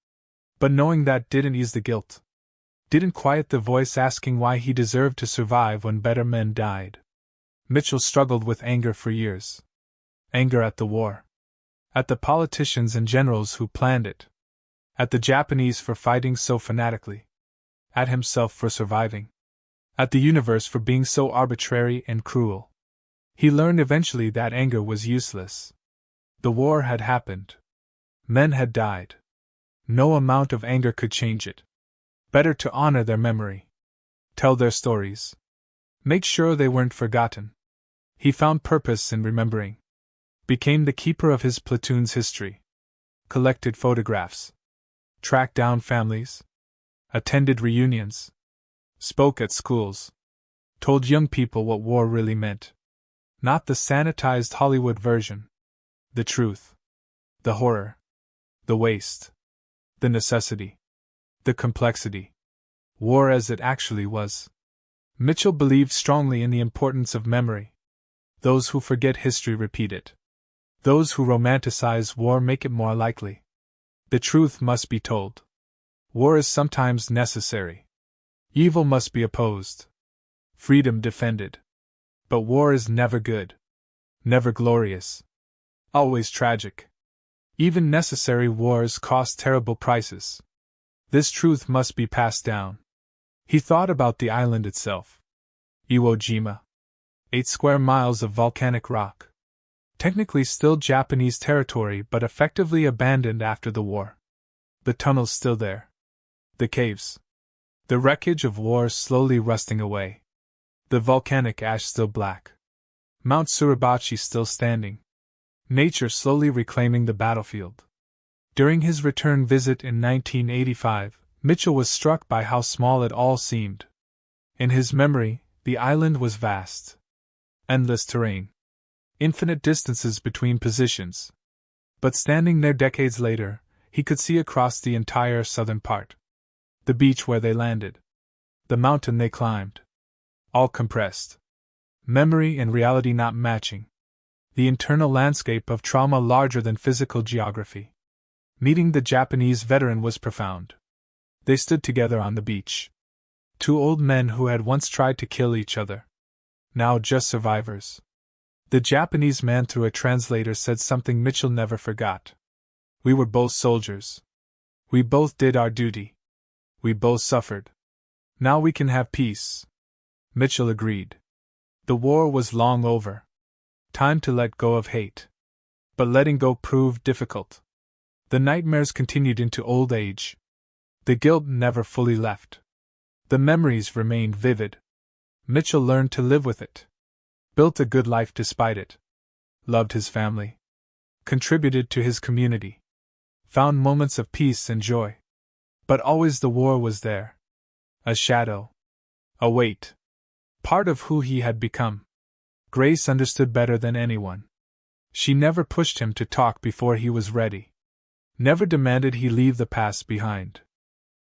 But knowing that didn't ease the guilt. Didn't quiet the voice asking why he deserved to survive when better men died. Mitchell struggled with anger for years. Anger at the war. At the politicians and generals who planned it. At the Japanese for fighting so fanatically. At himself for surviving. At the universe for being so arbitrary and cruel. He learned eventually that anger was useless. The war had happened. Men had died. No amount of anger could change it. Better to honor their memory. Tell their stories. Make sure they weren't forgotten. He found purpose in remembering. Became the keeper of his platoon's history. Collected photographs. Tracked down families. Attended reunions. Spoke at schools. Told young people what war really meant. Not the sanitized Hollywood version. The truth. The horror. The waste. The necessity. The complexity. War as it actually was. Mitchell believed strongly in the importance of memory. Those who forget history repeat it. Those who romanticize war make it more likely. The truth must be told. War is sometimes necessary. Evil must be opposed. Freedom defended. But war is never good. Never glorious. Always tragic. Even necessary wars cost terrible prices. This truth must be passed down. He thought about the island itself. Iwo Jima. 8 square miles of volcanic rock. Technically still Japanese territory but effectively abandoned after the war. The tunnels still there. The caves. The wreckage of war slowly rusting away. The volcanic ash still black. Mount Suribachi still standing. Nature slowly reclaiming the battlefield. During his return visit in 1985, Mitchell was struck by how small it all seemed. In his memory, the island was vast. Endless terrain. Infinite distances between positions. But standing there decades later, he could see across the entire southern part. The beach where they landed. The mountain they climbed. All compressed. Memory and reality not matching. The internal landscape of trauma larger than physical geography. Meeting the Japanese veteran was profound. They stood together on the beach. 2 old men who had once tried to kill each other. Now just survivors. The Japanese man through a translator said something Mitchell never forgot. We were both soldiers. We both did our duty. We both suffered. Now we can have peace. Mitchell agreed. The war was long over. Time to let go of hate. But letting go proved difficult. The nightmares continued into old age. The guilt never fully left. The memories remained vivid. Mitchell learned to live with it. Built a good life despite it. Loved his family. Contributed to his community. Found moments of peace and joy. But always the war was there. A shadow. A weight. Part of who he had become. Grace understood better than anyone. She never pushed him to talk before he was ready. Never demanded he leave the past behind.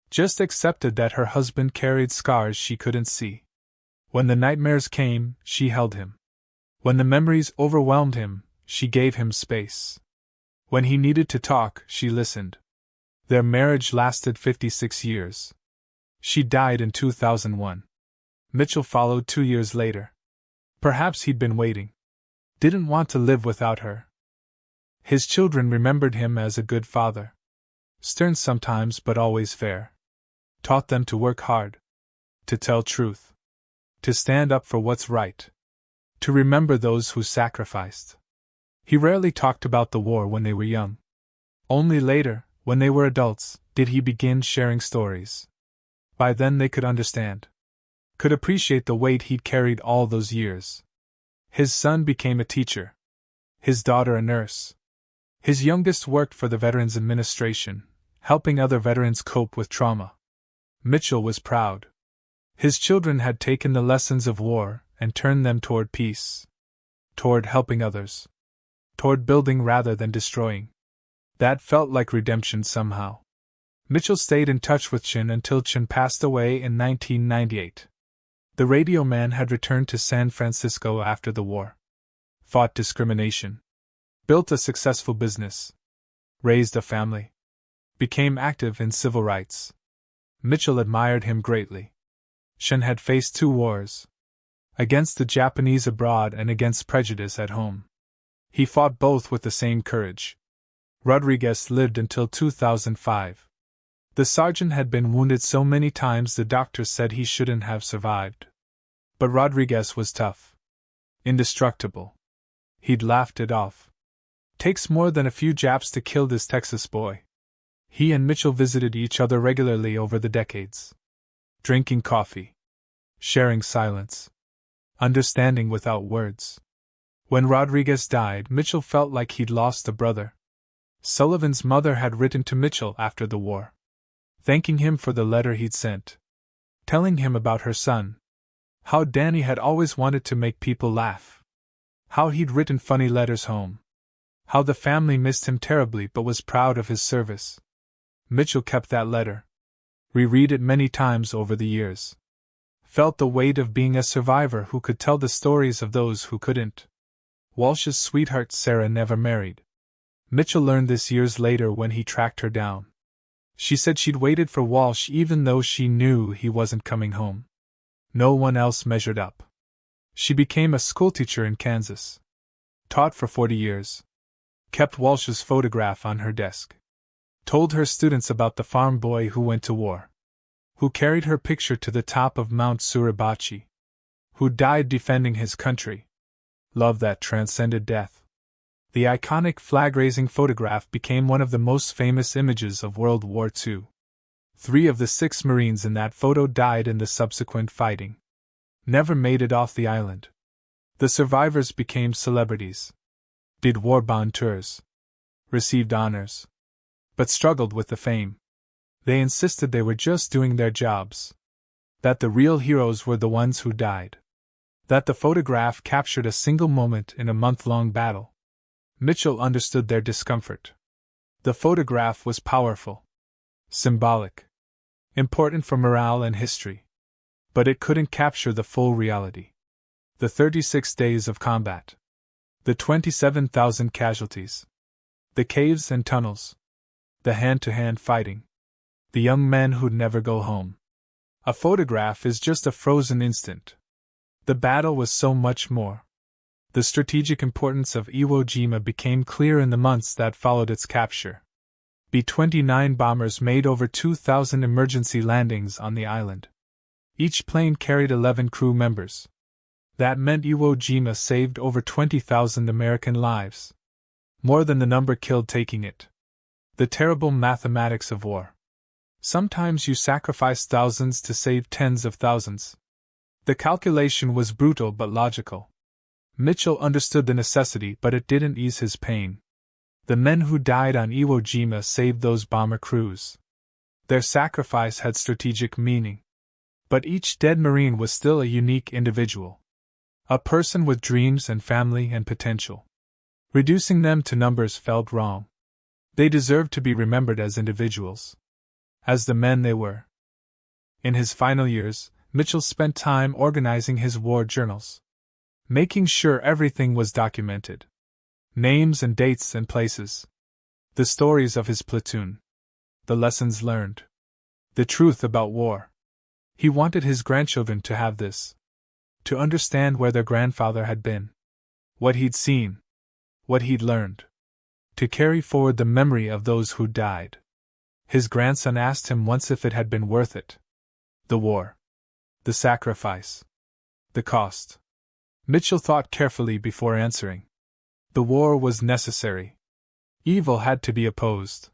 Just accepted that her husband carried scars she couldn't see. When the nightmares came, she held him. When the memories overwhelmed him, she gave him space. When he needed to talk, she listened. Their marriage lasted 56 years. She died in 2001. Mitchell followed 2 years later. Perhaps he'd been waiting. Didn't want to live without her. His children remembered him as a good father. Stern sometimes but always fair. Taught them to work hard. To tell truth. To stand up for what's right. To remember those who sacrificed. He rarely talked about the war when they were young. Only later, when they were adults, did he begin sharing stories. By then they could understand. Could appreciate the weight he'd carried all those years. His son became a teacher. His daughter a nurse. His youngest worked for the Veterans Administration, helping other veterans cope with trauma. Mitchell was proud. His children had taken the lessons of war and turned them toward peace. Toward helping others. Toward building rather than destroying. That felt like redemption somehow. Mitchell stayed in touch with Chin until Chin passed away in 1998. The radio man had returned to San Francisco after the war. Fought discrimination. Built a successful business. Raised a family. Became active in civil rights. Mitchell admired him greatly. Chin had faced 2 wars. Against the Japanese abroad and against prejudice at home. He fought both with the same courage. Rodriguez lived until 2005. The sergeant had been wounded so many times the doctors said he shouldn't have survived. But Rodriguez was tough. Indestructible. He'd laughed it off. Takes more than a few Japs to kill this Texas boy. He and Mitchell visited each other regularly over the decades. Drinking coffee. Sharing silence. Understanding without words. When Rodriguez died, Mitchell felt like he'd lost a brother. Sullivan's mother had written to Mitchell after the war. Thanking him for the letter he'd sent. Telling him about her son. How Danny had always wanted to make people laugh. How he'd written funny letters home. How the family missed him terribly but was proud of his service. Mitchell kept that letter. Reread it many times over the years. Felt the weight of being a survivor who could tell the stories of those who couldn't. Walsh's sweetheart Sarah never married. Mitchell learned this years later when he tracked her down. She said she'd waited for Walsh even though she knew he wasn't coming home. No one else measured up. She became a schoolteacher in Kansas. Taught for 40 years. Kept Walsh's photograph on her desk. Told her students about the farm boy who went to war. Who carried her picture to the top of Mount Suribachi. Who died defending his country. Love that transcended death. The iconic flag-raising photograph became one of the most famous images of World War II. 3 of the 6 Marines in that photo died in the subsequent fighting. Never made it off the island. The survivors became celebrities. Did war bond tours. Received honors. But struggled with the fame. They insisted they were just doing their jobs. That the real heroes were the ones who died. That the photograph captured a single moment in a month-long battle. Mitchell understood their discomfort. The photograph was powerful. Symbolic. Important for morale and history. But it couldn't capture the full reality. The 36 days of combat. The 27,000 casualties. The caves and tunnels. The hand-to-hand fighting. The young men who'd never go home. A photograph is just a frozen instant. The battle was so much more. The strategic importance of Iwo Jima became clear in the months that followed its capture. B-29 bombers made over 2,000 emergency landings on the island. Each plane carried 11 crew members. That meant Iwo Jima saved over 20,000 American lives. More than the number killed taking it. The terrible mathematics of war. Sometimes you sacrifice thousands to save tens of thousands. The calculation was brutal but logical. Mitchell understood the necessity, but it didn't ease his pain. The men who died on Iwo Jima saved those bomber crews. Their sacrifice had strategic meaning. But each dead Marine was still a unique individual. A person with dreams and family and potential. Reducing them to numbers felt wrong. They deserved to be remembered as individuals. As the men they were. In his final years, Mitchell spent time organizing his war journals. Making sure everything was documented. Names and dates and places. The stories of his platoon. The lessons learned. The truth about war. He wanted his grandchildren to have this. To understand where their grandfather had been. What he'd seen. What he'd learned. To carry forward the memory of those who died. His grandson asked him once if it had been worth it. The war. The sacrifice. The cost. Mitchell thought carefully before answering. The war was necessary. Evil had to be opposed.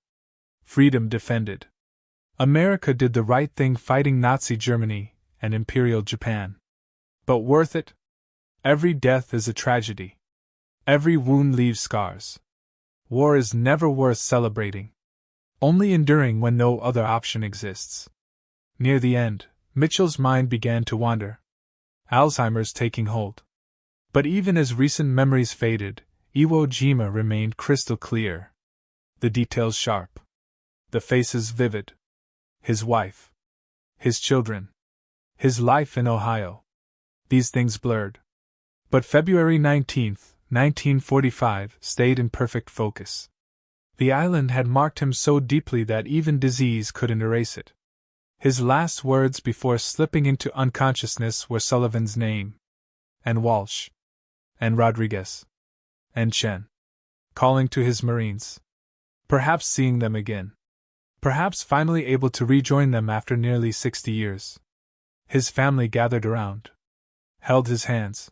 Freedom defended. America did the right thing fighting Nazi Germany and Imperial Japan. But worth it? Every death is a tragedy. Every wound leaves scars. War is never worth celebrating. Only enduring when no other option exists. Near the end, Mitchell's mind began to wander. Alzheimer's taking hold. But even as recent memories faded, Iwo Jima remained crystal clear. The details sharp. The faces vivid. his wife, his children, his life in Ohio. These things blurred. But February 19th, 1945, stayed in perfect focus. The island had marked him so deeply that even disease couldn't erase it. His last words before slipping into unconsciousness were Sullivan's name, and Walsh, and Rodriguez, and Chen, calling to his Marines. Perhaps seeing them again. Perhaps finally able to rejoin them after nearly 60 years. His family gathered around, held his hands,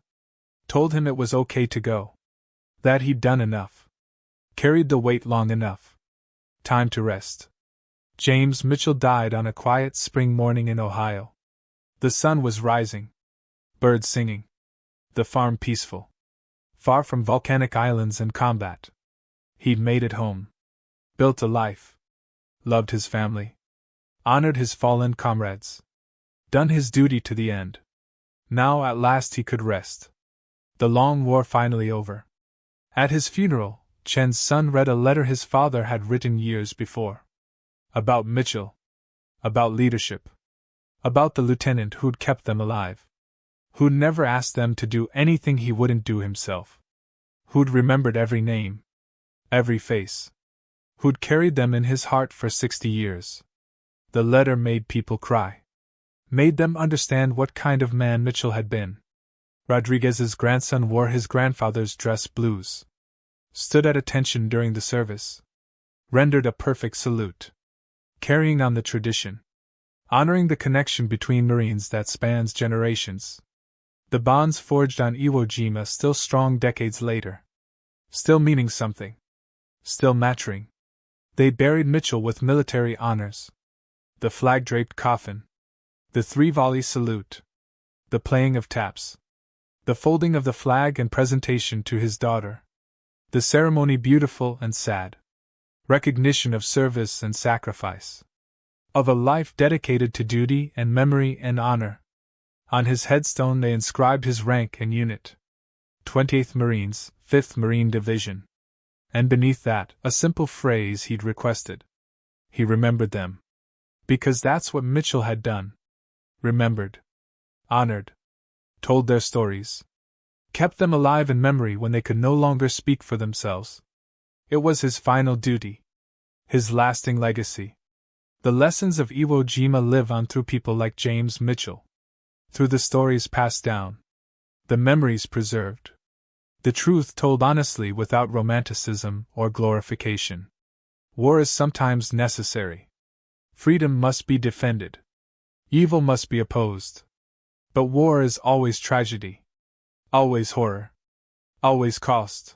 told him it was okay to go, that he'd done enough, carried the weight long enough. Time to rest. James Mitchell died on a quiet spring morning in Ohio. The sun was rising, birds singing, the farm peaceful, far from volcanic islands and combat. He'd made it home, built a life, loved his family, honored his fallen comrades, done his duty to the end. Now at last he could rest. The long war finally over. At his funeral, Chen's son read a letter his father had written years before. About Mitchell. About leadership. About the lieutenant who'd kept them alive. Who'd never asked them to do anything he wouldn't do himself. Who'd remembered every name, every face. Who'd carried them in his heart for 60 years. The letter made people cry. Made them understand what kind of man Mitchell had been. Rodriguez's grandson wore his grandfather's dress blues. Stood at attention during the service. Rendered a perfect salute. Carrying on the tradition. Honoring the connection between Marines that spans generations. The bonds forged on Iwo Jima still strong decades later. Still meaning something. Still mattering. They buried Mitchell with military honors. The flag-draped coffin. The 3-volley salute. The playing of taps. The folding of the flag and presentation to his daughter. The ceremony beautiful and sad. Recognition of service and sacrifice. Of a life dedicated to duty and memory and honor. On his headstone they inscribed his rank and unit. 28th Marines, 5th Marine Division. And beneath that, a simple phrase he'd requested. He remembered them. Because that's what Mitchell had done. Remembered. Honored. Told their stories. Kept them alive in memory when they could no longer speak for themselves. It was his final duty. His lasting legacy. The lessons of Iwo Jima live on through people like James Mitchell. Through the stories passed down. The memories preserved. The truth told honestly without romanticism or glorification. War is sometimes necessary. Freedom must be defended. Evil must be opposed. But war is always tragedy. Always horror. Always cost.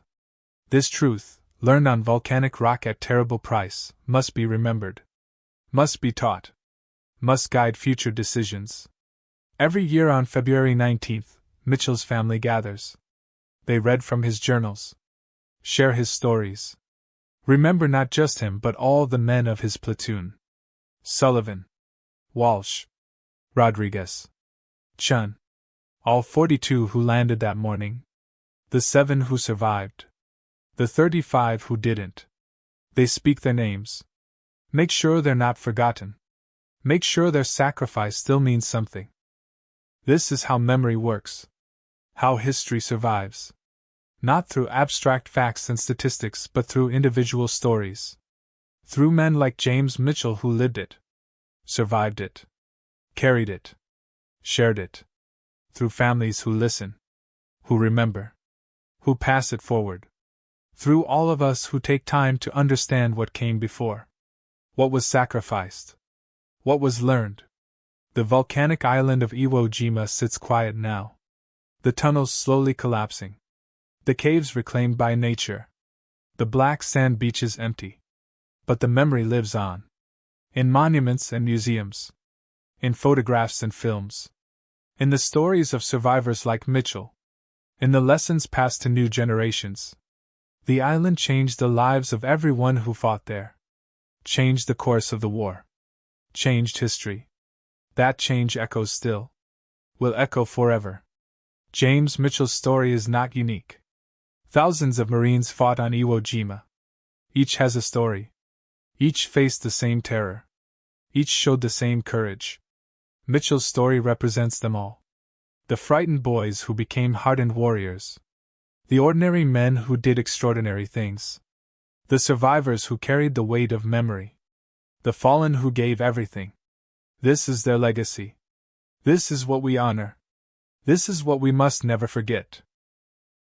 This truth, learned on volcanic rock at terrible price, must be remembered. Must be taught. Must guide future decisions. Every year on February 19th, Mitchell's family gathers. They read from his journals. Share his stories. Remember not just him but all the men of his platoon. Sullivan. Walsh. Rodriguez. Chun. All 42 who landed that morning. The 7 who survived. The 35 who didn't. They speak their names. Make sure they're not forgotten. Make sure their sacrifice still means something. This is how memory works. How history survives. Not through abstract facts and statistics but through individual stories. Through men like James Mitchell who lived it. Survived it. Carried it. Shared it. Through families who listen. Who remember. Who pass it forward. Through all of us who take time to understand what came before. What was sacrificed. What was learned. The volcanic island of Iwo Jima sits quiet now. The tunnels slowly collapsing. The caves reclaimed by nature. The black sand beaches empty. But the memory lives on. In monuments and museums. In photographs and films. In the stories of survivors like Mitchell. In the lessons passed to new generations. The island changed the lives of everyone who fought there. Changed the course of the war. Changed history. That change echoes still. Will echo forever. James Mitchell's story is not unique. Thousands of Marines fought on Iwo Jima. Each has a story. Each faced the same terror. Each showed the same courage. Mitchell's story represents them all. The frightened boys who became hardened warriors. The ordinary men who did extraordinary things. The survivors who carried the weight of memory. The fallen who gave everything. This is their legacy. This is what we honor. This is what we must never forget.